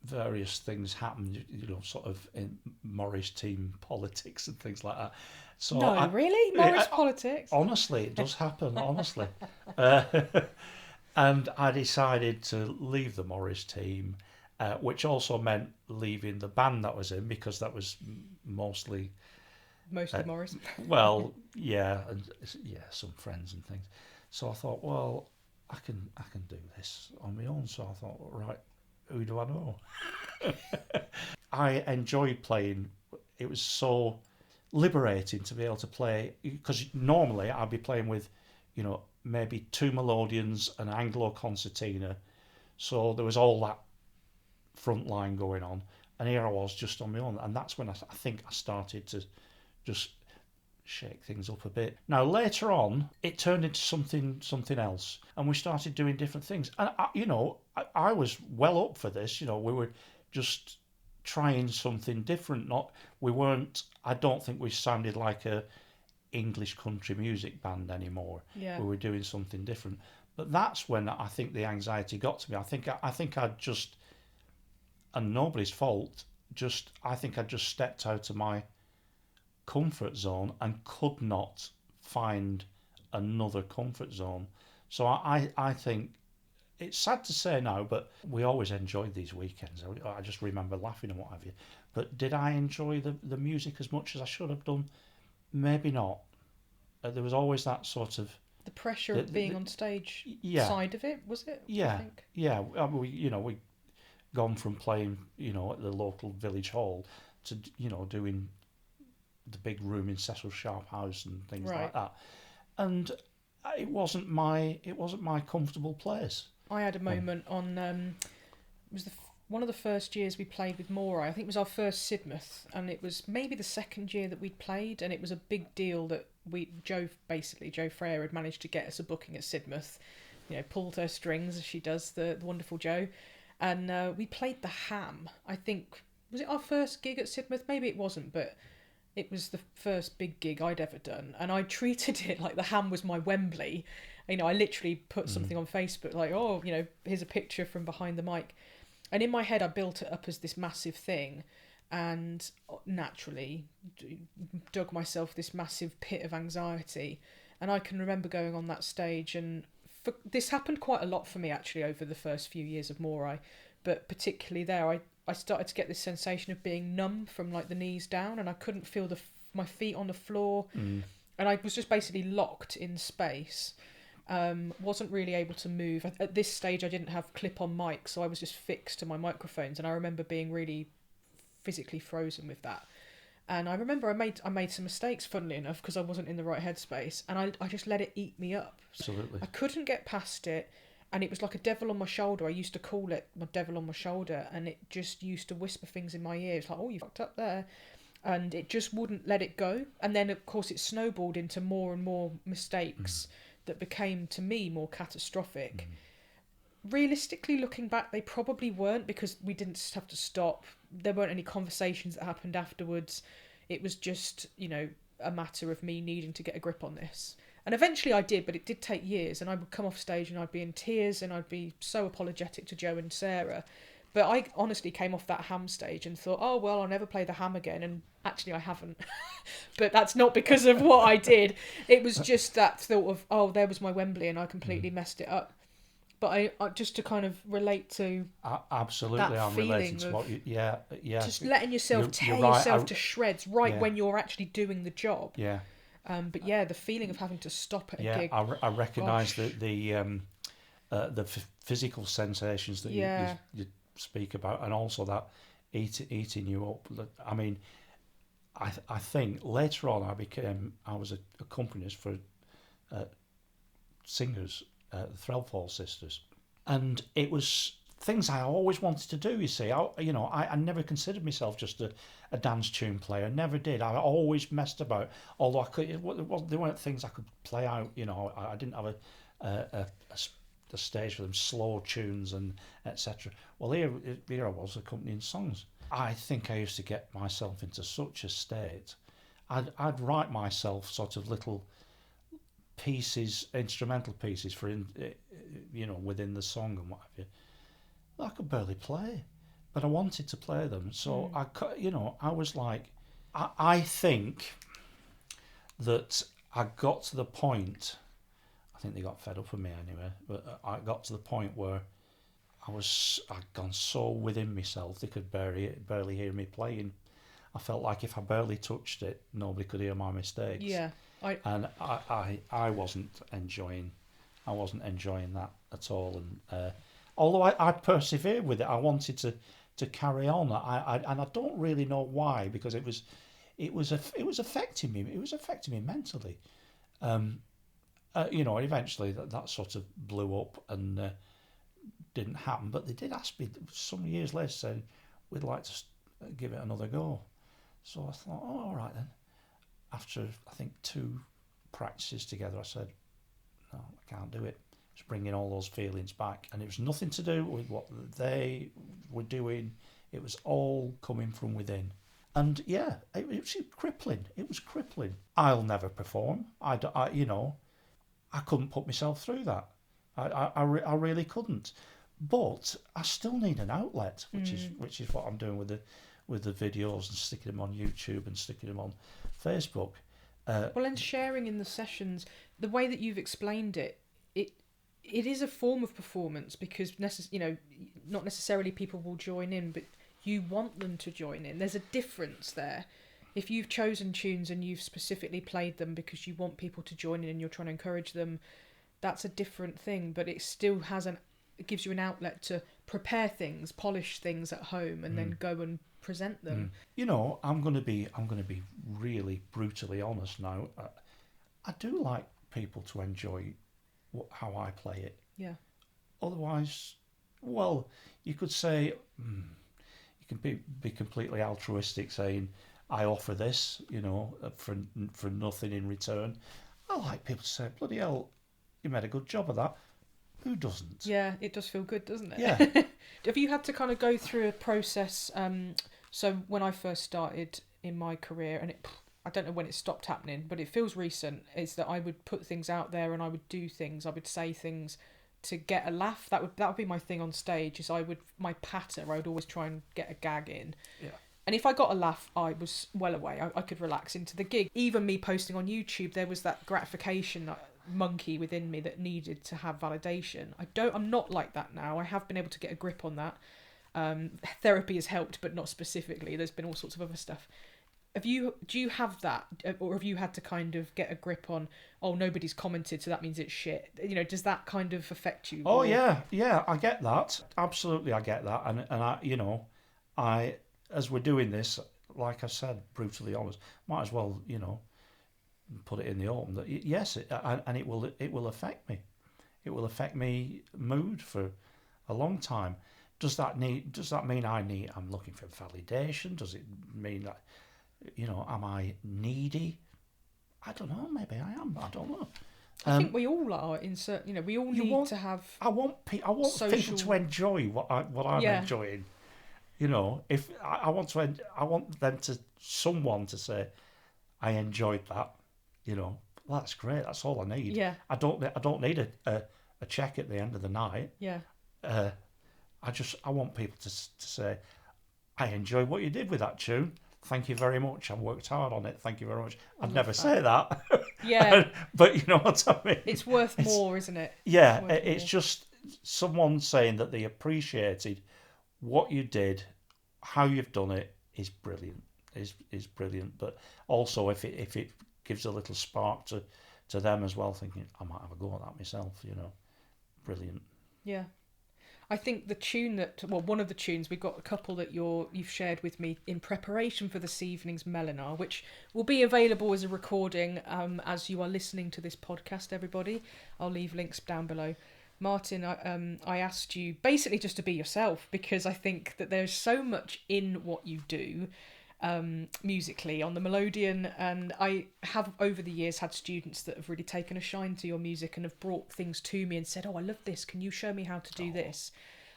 Various things happened, sort of in Morris team politics and things like that. So
really? Morris politics?
Honestly, it does happen, honestly. And I decided to leave the Morris team, which also meant leaving the band that was in, because that was mostly
Morris.
Well, yeah, and some friends and things. So I thought, well, I can do this on my own. So I thought, right, who do I know? I enjoyed playing. It was so liberating to be able to play, because normally I'd be playing with, maybe 2 Melodians, an Anglo concertina. So there was all that front line going on, and here I was just on my own. And that's when I think I started to just shake things up a bit. Now later on, it turned into something else, and we started doing different things. And I was well up for this. We were just trying something different. I don't think we sounded like a English country music band anymore.
Yeah.
We were doing something different. But that's when I think the anxiety got to me. I think I'd just, and nobody's fault, I think I just stepped out of my comfort zone and could not find another comfort zone. So I think it's sad to say now, but we always enjoyed these weekends. I just remember laughing and what have you. But did I enjoy the music as much as I should have done? Maybe not. There was always that sort of
the pressure of being on stage side of it, was it?
Yeah,
I think?
Yeah. We gone from playing, at the local village hall to, doing the big room in Cecil Sharp House and things like that. And it wasn't my comfortable place.
I had a moment on it was one of the first years we played with Moray. I think it was our first Sidmouth, and it was maybe the second year that we'd played, and it was a big deal that Joe Freyer had managed to get us a booking at Sidmouth. Pulled her strings as she does, the wonderful Joe. And we played the Ham. I think, was it our first gig at Sidmouth? Maybe it wasn't, but it was the first big gig I'd ever done. And I treated it like the Ham was my Wembley. I literally put something on Facebook like, here's a picture from behind the mic. And in my head, I built it up as this massive thing, and naturally dug myself this massive pit of anxiety. And I can remember going on that stage, and this happened quite a lot for me actually over the first few years of Moray, but particularly there, I started to get this sensation of being numb from like the knees down, and I couldn't feel my feet on the floor, and I was just basically locked in space. Wasn't really able to move. At this stage I didn't have clip-on mics, so I was just fixed to my microphones, and I remember being really physically frozen with that. And I remember I made some mistakes, funnily enough, because I wasn't in the right headspace, and I just let it eat me up.
Absolutely.
I couldn't get past it, and it was like a devil on my shoulder. I used to call it my devil on my shoulder, and it just used to whisper things in my ear. It's like, oh, you fucked up there. And it just wouldn't let it go. And then, of course, it snowballed into more and more mistakes that became, to me, more catastrophic. Realistically, looking back, they probably weren't, because we didn't have to stop, there weren't any conversations that happened afterwards. It was just, you know, a matter of me needing to get a grip on this. And eventually I did, but it did take years. And I would come off stage and I'd be in tears and I'd be so apologetic to Joe and Sarah. But I honestly came off that ham stage and thought, oh, well, I'll never play the ham again. And actually I haven't. But that's not because of what I did. It was just that thought of, oh, there was my Wembley and I completely messed it up. But I just to kind of relate to
absolutely, I'm relating to what you, yeah.
Just letting yourself tear yourself to shreds when you're actually doing the job.
Yeah.
But yeah, the feeling of having to stop at a gig.
Yeah, I recognise the physical sensations that you speak about, and also that eating you up. I mean, I think later on I was a accompanist for singers. The Threlfall Sisters, and it was things I always wanted to do. You see, I never considered myself just a dance tune player. Never did. I always messed about. Although there weren't things I could play out. You know, I didn't have a stage for them, slow tunes and etc. Well, here I was accompanying songs. I think I used to get myself into such a state. I'd write myself sort of little pieces, instrumental pieces for within the song and what have you. I could barely play, but I wanted to play them. So I was like, I think that I got to the point. I think they got fed up with me anyway. But I got to the point where I'd gone so within myself they could barely hear me playing. I felt like if I barely touched it, nobody could hear my mistakes.
Yeah.
I wasn't enjoying that at all, and although I persevered with it, I wanted to carry on. And I don't really know why, because it was affecting me. It was affecting me mentally. Eventually that sort of blew up and didn't happen. But they did ask me some years later, saying we'd like to give it another go. So I thought, oh, all right then. After, I think, 2 practices together, I said, no, I can't do it. It's bringing all those feelings back. And it was nothing to do with what they were doing. It was all coming from within. And, yeah, it was crippling. It was crippling. I'll never perform. I couldn't put myself through that. I really couldn't. But I still need an outlet, which is what I'm doing with the videos and sticking them on YouTube and sticking them on Facebook.
And sharing in the sessions, the way that you've explained it is a form of performance, because not necessarily people will join in, but you want them to join in. There's a difference there. If you've chosen tunes and you've specifically played them because you want people to join in and you're trying to encourage them, that's a different thing. But it still it gives you an outlet to prepare things, polish things at home, and then go and present them.
I'm going to be really brutally honest now. I do like people to enjoy how I play it. Yeah. Otherwise, well, you could say you can be completely altruistic, saying I offer this, for nothing in return. I like people to say, bloody hell, you made a good job of that. Who doesn't? Yeah,
it does feel good, doesn't it?
Yeah.
Have you had to kind of go through a process? So when I first started in my career, and I don't know when it stopped happening, but it feels recent, is that I would put things out there and I would do things, I would say things to get a laugh. That would be my thing on stage, is my patter, I would always try and get a gag in.
Yeah.
And if I got a laugh, I was well away. I could relax into the gig. Even me posting on YouTube, there was that gratification monkey within me that needed to have validation. I'm not like that now. I have been able to get a grip on that. Therapy has helped, but not specifically. There's been all sorts of other stuff. Do you have that, or have you had to kind of get a grip on, oh, nobody's commented, so that means it's shit? Does that kind of affect you?
Oh, yeah, I get that. Absolutely, I get that. And I as we're doing this, like I said, brutally honest, might as well, put it in the open that yes, and it will affect me. It will affect me mood for a long time. Does that mean I'm looking for validation? Does it mean that, am I needy? I don't know. Maybe I am. I don't know.
I think we all are. We all need to have.
I want people to enjoy what I'm enjoying. You know, if I want someone to say, I enjoyed that. You know, well, that's great. That's all I need.
Yeah.
I don't need a check at the end of the night.
Yeah.
I want people to say, I enjoyed what you did with that tune. Thank you very much. I worked hard on it. Thank you very much. I'd never say that.
Yeah.
But you know what I mean?
It's worth more, isn't it?
Yeah. It's just someone saying that they appreciated what you did, how you've done it is brilliant. Is brilliant. But also if it gives a little spark to them as well, thinking, I might have a go at that myself, you know. Brilliant.
Yeah. I think the tune one of the tunes, we've got a couple that you've shared with me in preparation for this evening's Melinar, which will be available as a recording as you are listening to this podcast, everybody. I'll leave links down below. Martin, I asked you basically just to be yourself, because I think that there's so much in what you do musically on the Melodeon, and I have over the years had students that have really taken a shine to your music and have brought things to me and said, I love this, can you show me how to do this?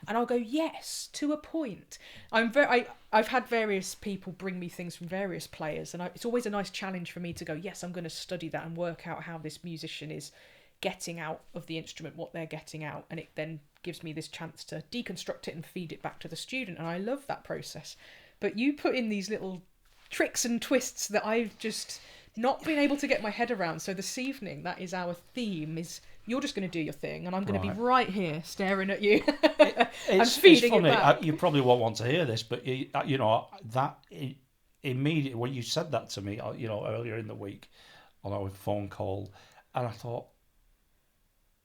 And I'll go, yes, to a point. I've had various people bring me things from various players, and it's always a nice challenge for me to go, yes, I'm going to study that and work out how this musician is getting out of the instrument what they're getting out, and it then gives me this chance to deconstruct it and feed it back to the student, and I love that process. But you put in these little tricks and twists that I've just not been able to get my head around. So this evening, that is our theme, is you're just going to do your thing, and I'm going to be right here staring at you and feeding it back.
You probably won't want to hear this, but you know, that immediately when you said that to me, you know, earlier in the week on our phone call, and I thought,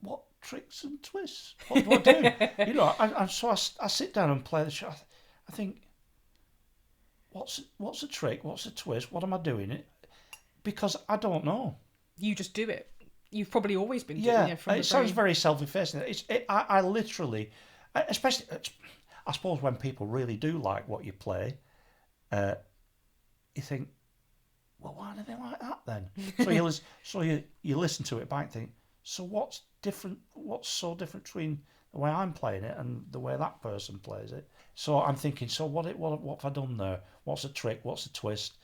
what tricks and twists? What do I do? You know, so I sit down and play the show. I think, what's a trick? What's a twist? What am I doing it? Because I don't know. You
just do it. You've probably always been doing it.
It sounds very self-effacing. I literally, especially, I suppose when people really do like what you play, you think, well, why do they like that then? So you listen to it back and think, so what's different? What's so different between the way I'm playing it and the way that person plays it? So I'm thinking, so what have I done there? What's a trick? What's a twist?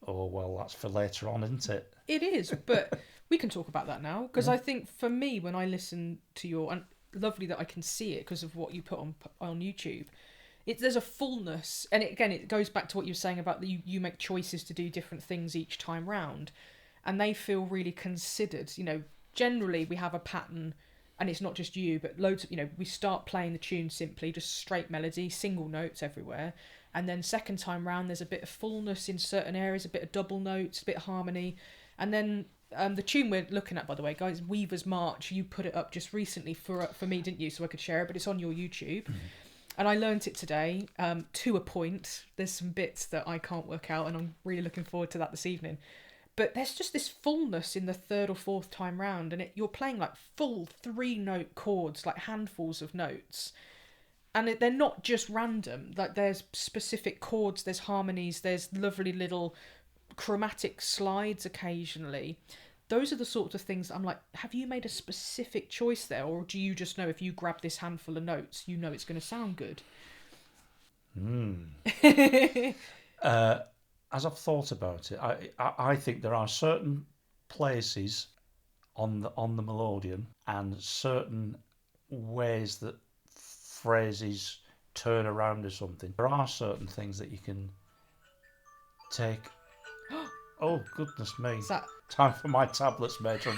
Oh, well, that's for later on, isn't it?
It is, but we can talk about that now, because I think for me, when I listen to and lovely that I can see it because of what you put on YouTube, there's a fullness, and it goes back to what you were saying about that you make choices to do different things each time round, and they feel really considered. You know, generally we have a pattern, and it's not just you, but loads of, you know, we start playing the tune simply, just straight melody, single notes everywhere. And then second time round, there's a bit of fullness in certain areas, a bit of double notes, a bit of harmony. And then the tune we're looking at, by the way, guys, Weaver's March, you put it up just recently for me, didn't you? So I could share it, but it's on your YouTube. Mm-hmm. And I learnt it today to a point. There's some bits that I can't work out, and I'm really looking forward to that this evening. But there's just this fullness in the third or fourth time round, and you're playing like full 3-note chords, like handfuls of notes. And they're not just random. Like, there's specific chords, there's harmonies, there's lovely little chromatic slides occasionally. Those are the sorts of things that I'm like, have you made a specific choice there? Or do you just know if you grab this handful of notes, you know it's going to sound good?
As I've thought about it, I think there are certain places on the Melodeon and certain ways that phrases turn around or something. There are certain things that you can take. Oh, goodness me. Time for my tablets, matron.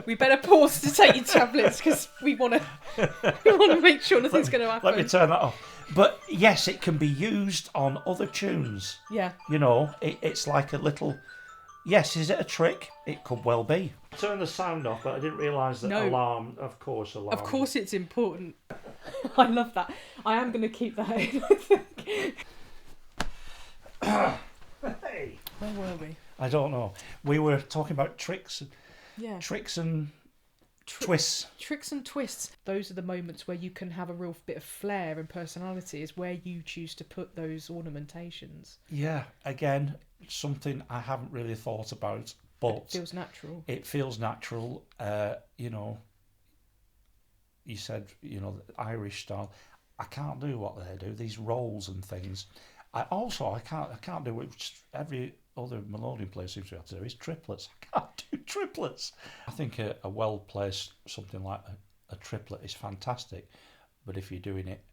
We better pause to take your tablets, because we want to make sure nothing's going to happen.
Let me turn that off. But yes, it can be used on other tunes.
Yeah.
You know, it's like a little... Yes, is it a trick? It could well be. Turn the sound off, but I didn't realise that alarm. Of course
it's important. I love that. I am going to keep that in.
Hey.
Where were we?
I don't know. We were talking about tricks.
Yeah.
Tricks and twists.
Tricks and twists. Those are the moments where you can have a real bit of flair and personality, is where you choose to put those ornamentations.
Yeah, again, something I haven't really thought about, but
it feels natural.
It feels natural. You know, you said, you know, the Irish style. I can't do what they do. These rolls and things. I can't do which every other Melodeon player seems to have to do is triplets. I can't do triplets. I think a well placed something like a triplet is fantastic, but if you're doing it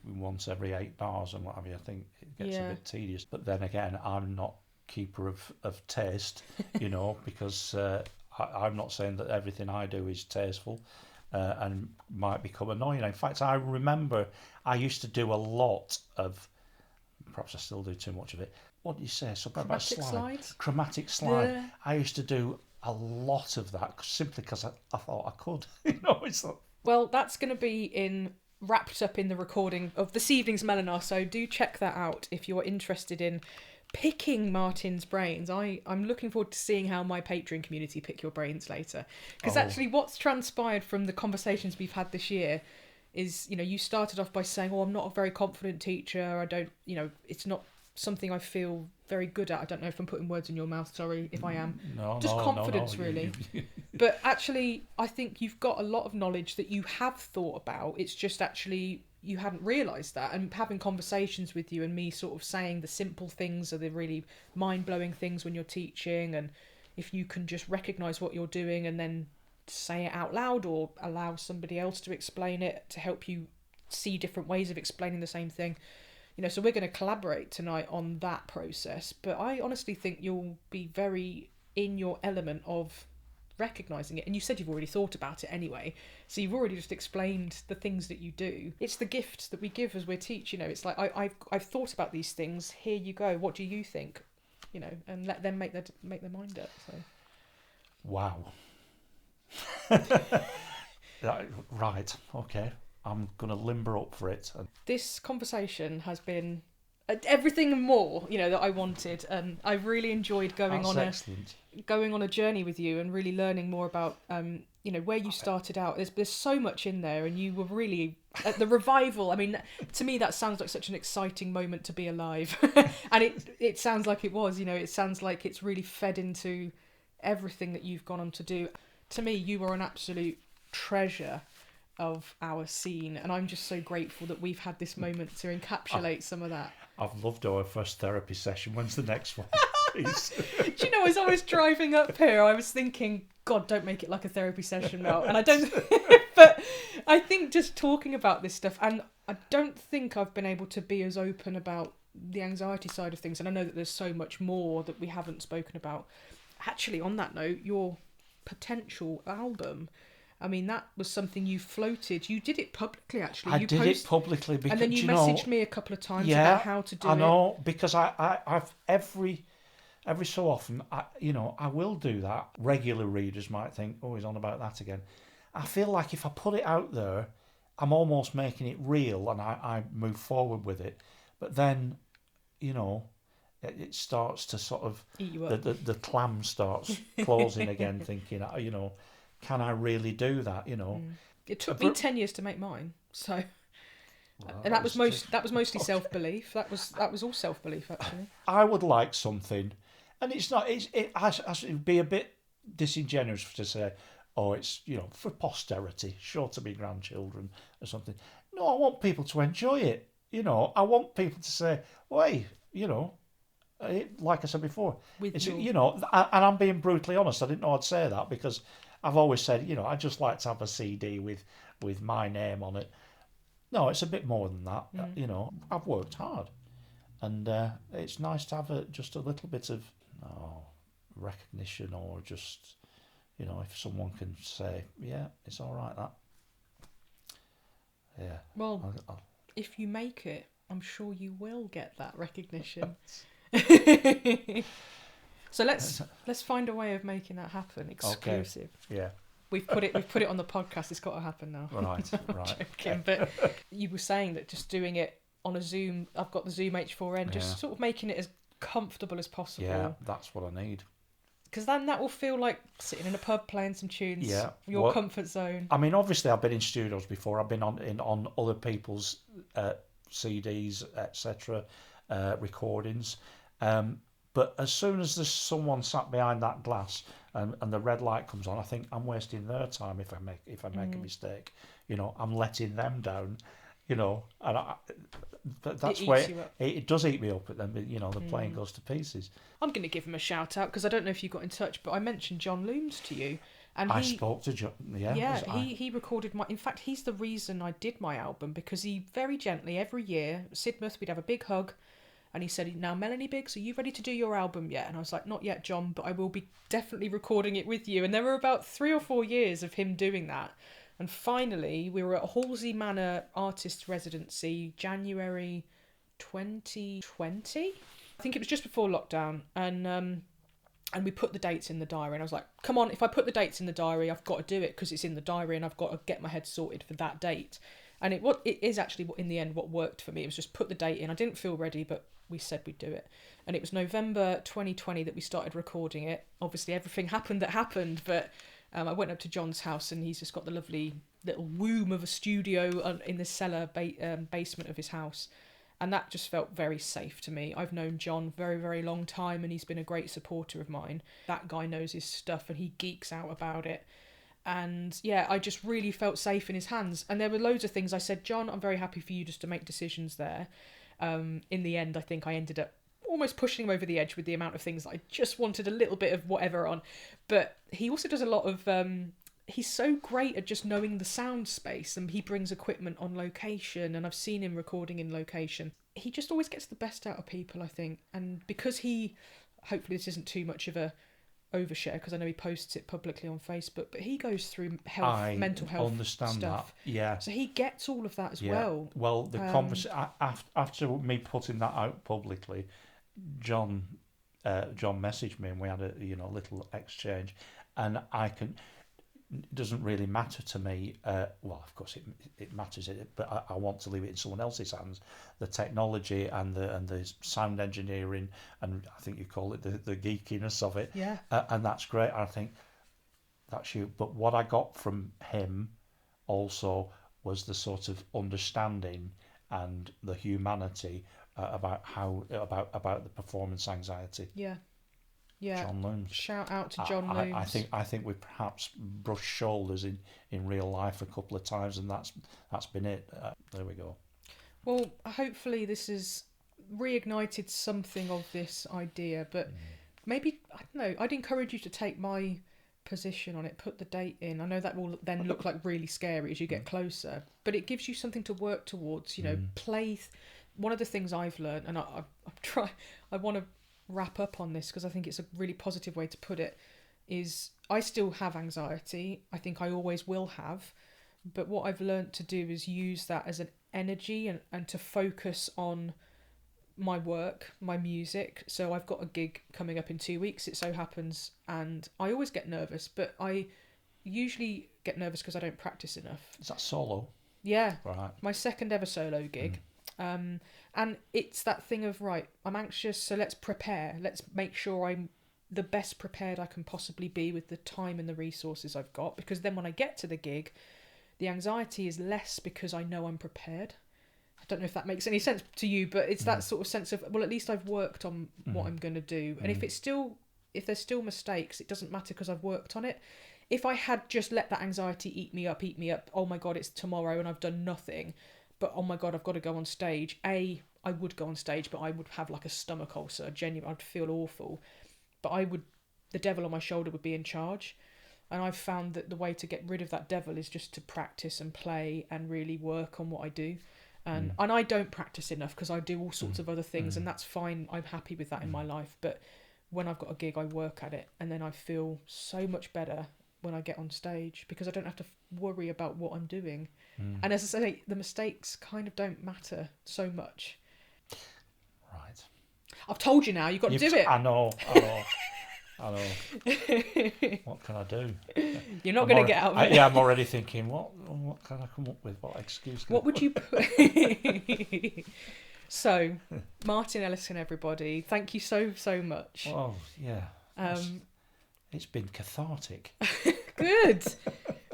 once every 8 bars and what have you, I think it gets a bit tedious. But then again, I'm not keeper of taste, because I'm not saying that everything I do is tasteful and might become annoying. In fact, I remember I used to do a lot of, perhaps I still do too much of it. What do you say? Something about
slides?
Chromatic slide.
Yeah.
I used to do a lot of that simply because I thought I could. It's not...
Well, that's going to be wrapped up in the recording of this evening's Melinar, so do check that out if you're interested in picking Martin's brains. I'm looking forward to seeing how my Patreon community pick your brains later. Because actually what's transpired from the conversations we've had this year is, you started off by saying, I'm not a very confident teacher. I don't, it's not something I feel very good at. I don't know if I'm putting words in your mouth. Sorry if I am. Confidence, really. But actually, I think you've got a lot of knowledge that you have thought about. It's just actually you hadn't realised that. And having conversations with you and me sort of saying the simple things are the really mind-blowing things when you're teaching. And if you can just recognise what you're doing and then say it out loud or allow somebody else to explain it to help you see different ways of explaining the same thing. So we're going to collaborate tonight on that process, but I honestly think you'll be very in your element of recognising it. And you said you've already thought about it anyway, so you've already just explained the things that you do. It's the gift that we give as we teach. It's like I've thought about these things. Here you go. What do you think? And let them make their mind up. So.
Wow. Right. Okay. I'm going to limber up for it.
This conversation has been everything and more, that I wanted. And I've really enjoyed going on a journey with you and really learning more about, where you started out. There's so much in there, and you were really at the revival. I mean, to me, that sounds like such an exciting moment to be alive. And it sounds like it was, it sounds like it's really fed into everything that you've gone on to do. To me, you were an absolute treasure of our scene, and I'm just so grateful that we've had this moment to encapsulate some of that.
I've loved our first therapy session. When's the next one? Please.
Do you know, as I was driving up here, I was thinking, God, don't make it like a therapy session, Mel. And I don't, but I think just talking about this stuff, and I don't think I've been able to be as open about the anxiety side of things, and I know that there's so much more that we haven't spoken about. Actually, on that note, your potential album, I mean, that was something you floated. You did it publicly, actually.
I did it publicly because,
and then you messaged me a couple of times about how to do it.
I know, because I've every so often, I will do that. Regular readers might think, oh, he's on about that again. I feel like if I put it out there, I'm almost making it real, and I move forward with it. But then, it starts to sort of
eat you up.
The clam starts closing again, thinking, can I really do that?
It took me 10 years to make mine, so. Well, and that was mostly self-belief. That was all self-belief, actually.
I would like something, and it would be a bit disingenuous to say, oh, it's for posterity, sure to be grandchildren or something. No, I want people to enjoy it. I want people to say, well, hey, like I said before, and I'm being brutally honest. I didn't know I'd say that because I've always said, I'd just like to have a CD with my name on it. No, it's a bit more than that. I've worked hard, and it's nice to have just a little bit of recognition, or just, if someone can say, yeah, it's all right, that. Yeah.
Well, if you make it, I'm sure you will get that recognition. So let's find a way of making that happen. Exclusive.
Okay. Yeah.
We've put it on the podcast. It's got to happen now.
Right.
Joking, but you were saying that just doing it on a Zoom. I've got the Zoom H4n. Just sort of making it as comfortable as possible.
Yeah, that's what I need.
Because then that will feel like sitting in a pub playing some tunes. Yeah. Your comfort zone.
I mean, obviously, I've been in studios before. I've been on other people's CDs, etc., recordings. But as soon as there's someone sat behind that glass and the red light comes on, I think I'm wasting their time if I make a mistake. I'm letting them down. you know, and that's
It
where
eats you up.
it does eat me up. But then, you know, the playing goes to pieces.
I'm going to give him a shout out because I don't know if you got in touch, but I mentioned John Looms to you, and
I spoke to John.
he recorded my. In fact, he's the reason I did my album, because he very gently every year, Sidmouth, we'd have a big hug, and he said, "Now, Melanie Biggs, are you ready to do your album yet?" And I was like, "Not yet, John, but I will be definitely recording it with you." And there were about 3 or 4 years of him doing that, and finally we were at Halsey Manor Artist Residency, January 2020. I think it was just before lockdown, and we put the dates in the diary, and I was like, come on, if I put the dates in the diary, I've got to do it because it's in the diary and I've got to get my head sorted for that date. And it is actually in the end what worked for me. It was just put the date in. I didn't feel ready, but we said we'd do it. And it was November 2020 that we started recording it. Obviously everything happened that happened, but I went up to John's house, and he's just got the lovely little womb of a studio in the cellar basement of his house. And that just felt very safe to me. I've known John very, very long time, and he's been a great supporter of mine. That guy knows his stuff, and he geeks out about it. And yeah, I just really felt safe in his hands. And there were loads of things I said, John, I'm very happy for you just to make decisions there. In the end, I think I ended up almost pushing him over the edge with the amount of things that I just wanted a little bit of whatever on. But he also does a lot of... he's so great at just knowing the sound space, and he brings equipment on location, and I've seen him recording in location. He just always gets the best out of people, I think. And because hopefully this isn't too much of a overshare, because I know he posts it publicly on Facebook, but he goes through mental health
understand
stuff.
That. Yeah.
So he gets all of that as well.
Well, the after me putting that out publicly, John messaged me, and we had a little exchange, and it doesn't really matter to me. Well, of course it matters, but I want to leave it in someone else's hands. The technology and the sound engineering, and I think you call it the geekiness of it.
Yeah.
And that's great. I think that's you. But what I got from him also was the sort of understanding and the humanity about the performance anxiety.
Yeah. Yeah.
John Looms.
Shout out to John Looms.
I think we perhaps brushed shoulders in real life a couple of times, and that's been it. There we go.
Well, hopefully this has reignited something of this idea, but maybe, I don't know, I'd encourage you to take my position on it, put the date in. I know that will then look like really scary as you get closer, but it gives you something to work towards, play. One of the things I've learned, and I want to wrap up on this because I think it's a really positive way to put it, is I still have anxiety. I think I always will have, but what I've learned to do is use that as an energy and to focus on my work, my music. So I've got a gig coming up in 2 weeks, it so happens, and I always get nervous, but I usually get nervous because I don't practice enough.
Is that solo?
Yeah.
Right.
My second ever solo gig. And it's that thing of, right, I'm anxious, so let's prepare. Let's make sure I'm the best prepared I can possibly be with the time and the resources I've got, because then when I get to the gig, the anxiety is less because I know I'm prepared. I don't know if that makes any sense to you, but it's that sort of sense of, well, at least I've worked on what I'm going to do. And if there's still mistakes, it doesn't matter because I've worked on it. If I had just let that anxiety eat me up, oh my God, it's tomorrow and I've done nothing, but oh my God, I've got to go on stage. I would go on stage, but I would have like a stomach ulcer, genuine. I'd feel awful. But the devil on my shoulder would be in charge. And I've found that the way to get rid of that devil is just to practice and play and really work on what I do. And I don't practice enough because I do all sorts of other things, and that's fine. I'm happy with that in my life. But when I've got a gig, I work at it, and then I feel so much better when I get on stage because I don't have to worry about what I'm doing. And as I say, the mistakes kind of don't matter so much.
Right.
I've told you now, you've got to do it.
I know. What can I do?
You're not going to get out of it.
I'm already thinking, what can I come up with? What excuse can
What would you put? So, Martin Ellison, everybody, thank you so much.
Oh, yeah. It's been cathartic.
Good.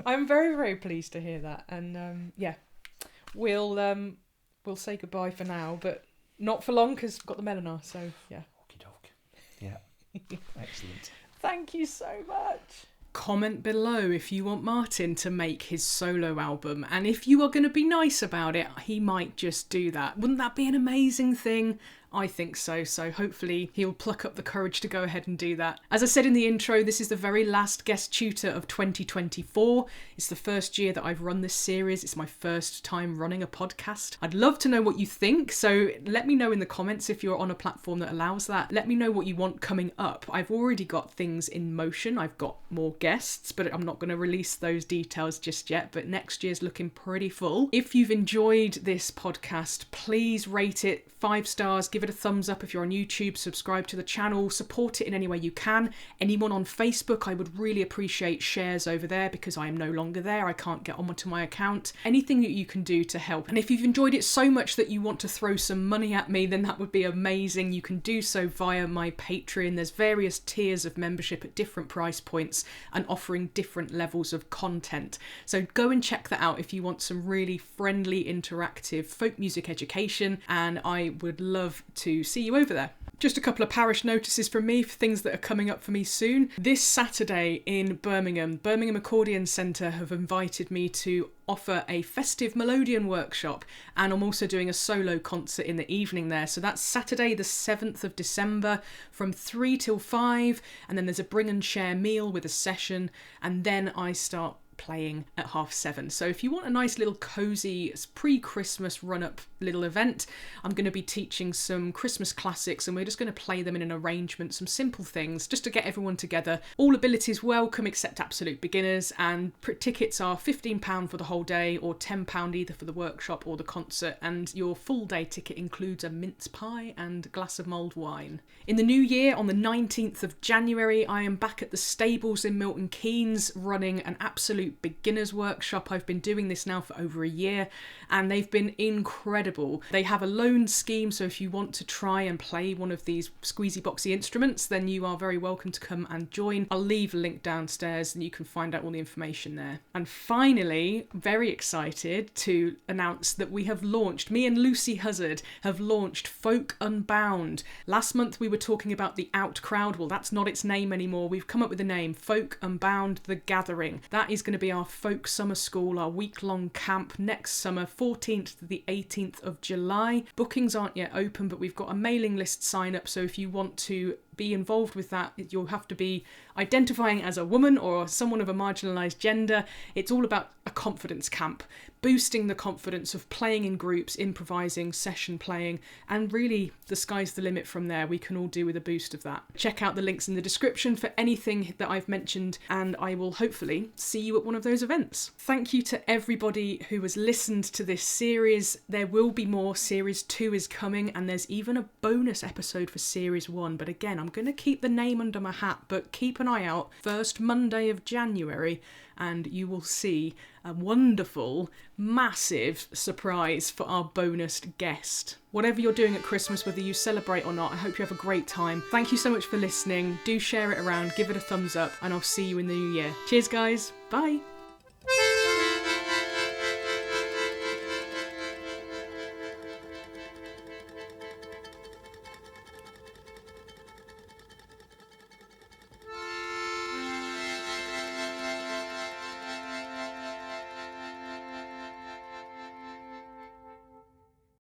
I'm very, very pleased to hear that. And we'll say goodbye for now, but not for long because we've got the Melinar. So, yeah.
Okie doke. Yeah. Excellent.
Thank you so much. comment below if you want Martin to make his solo album, and if you are going to be nice about it, he might just do that. Wouldn't that be an amazing thing? I think so, so hopefully he'll pluck up the courage to go ahead and do that. As I said in the intro, this is the very last guest tutor of 2024. It's the first year that I've run this series. It's my first time running a podcast. I'd love to know what you think, so let me know in the comments if you're on a platform that allows that. Let me know what you want coming up. I've already got things in motion. I've got more guests, but I'm not going to release those details just yet, but next year's looking pretty full. If you've enjoyed this podcast, please rate it 5 stars, give it a thumbs up if you're on YouTube, subscribe to the channel, support it in any way you can. Anyone on Facebook, I would really appreciate shares over there because I am no longer there. I can't get onto my account. Anything that you can do to help. And if you've enjoyed it so much that you want to throw some money at me, then that would be amazing. You can do so via my Patreon. There's various tiers of membership at different price points and offering different levels of content. So go and check that out if you want some really friendly, interactive folk music education, and I would love to see you over there. Just a couple of parish notices from me for things that are coming up for me soon. This Saturday in Birmingham Accordion Centre have invited me to offer a festive Melodeon workshop, and I'm also doing a solo concert in the evening there. So that's Saturday the 7th of December from 3 till 5, and then there's a bring and share meal with a session, and then I start playing at 7:30. So if you want a nice little cozy pre-Christmas run-up little event, I'm going to be teaching some Christmas classics, and we're just going to play them in an arrangement, some simple things just to get everyone together. All abilities welcome except absolute beginners, and tickets are £15 for the whole day or £10 either for the workshop or the concert, and your full day ticket includes a mince pie and a glass of mulled wine. In the new year, on the 19th of January, I am back at the stables in Milton Keynes running an absolute beginners workshop. I've been doing this now for over a year and they've been incredible. They have a loan scheme, so if you want to try and play one of these squeezy boxy instruments, then you are very welcome to come and join. I'll leave a link downstairs and you can find out all the information there. And finally, very excited to announce that we have launched, me and Lucy Huzzard have launched Folk Unbound. Last month we were talking about the Out Crowd. Well, that's not its name anymore. We've come up with a name, Folk Unbound The Gathering. That is going to be our folk summer school, our week-long camp next summer, 14th to the 18th of July. Bookings aren't yet open, but we've got a mailing list sign up, so if you want to be involved with that, you'll have to be identifying as a woman or someone of a marginalised gender. It's all about a confidence camp, boosting the confidence of playing in groups, improvising, session playing, and really the sky's the limit from there. We can all do with a boost of that. Check out the links in the description for anything that I've mentioned, and I will hopefully see you at one of those events. Thank you to everybody who has listened to this series. There will be more. Series 2 is coming, and there's even a bonus episode for Series 1, but again, I'm going to keep the name under my hat, but keep an eye out. First Monday of January, and you will see a wonderful, massive surprise for our bonus guest. Whatever you're doing at Christmas, whether you celebrate or not, I hope you have a great time. Thank you so much for listening. Do share it around, give it a thumbs up, and I'll see you in the new year. Cheers, guys. Bye.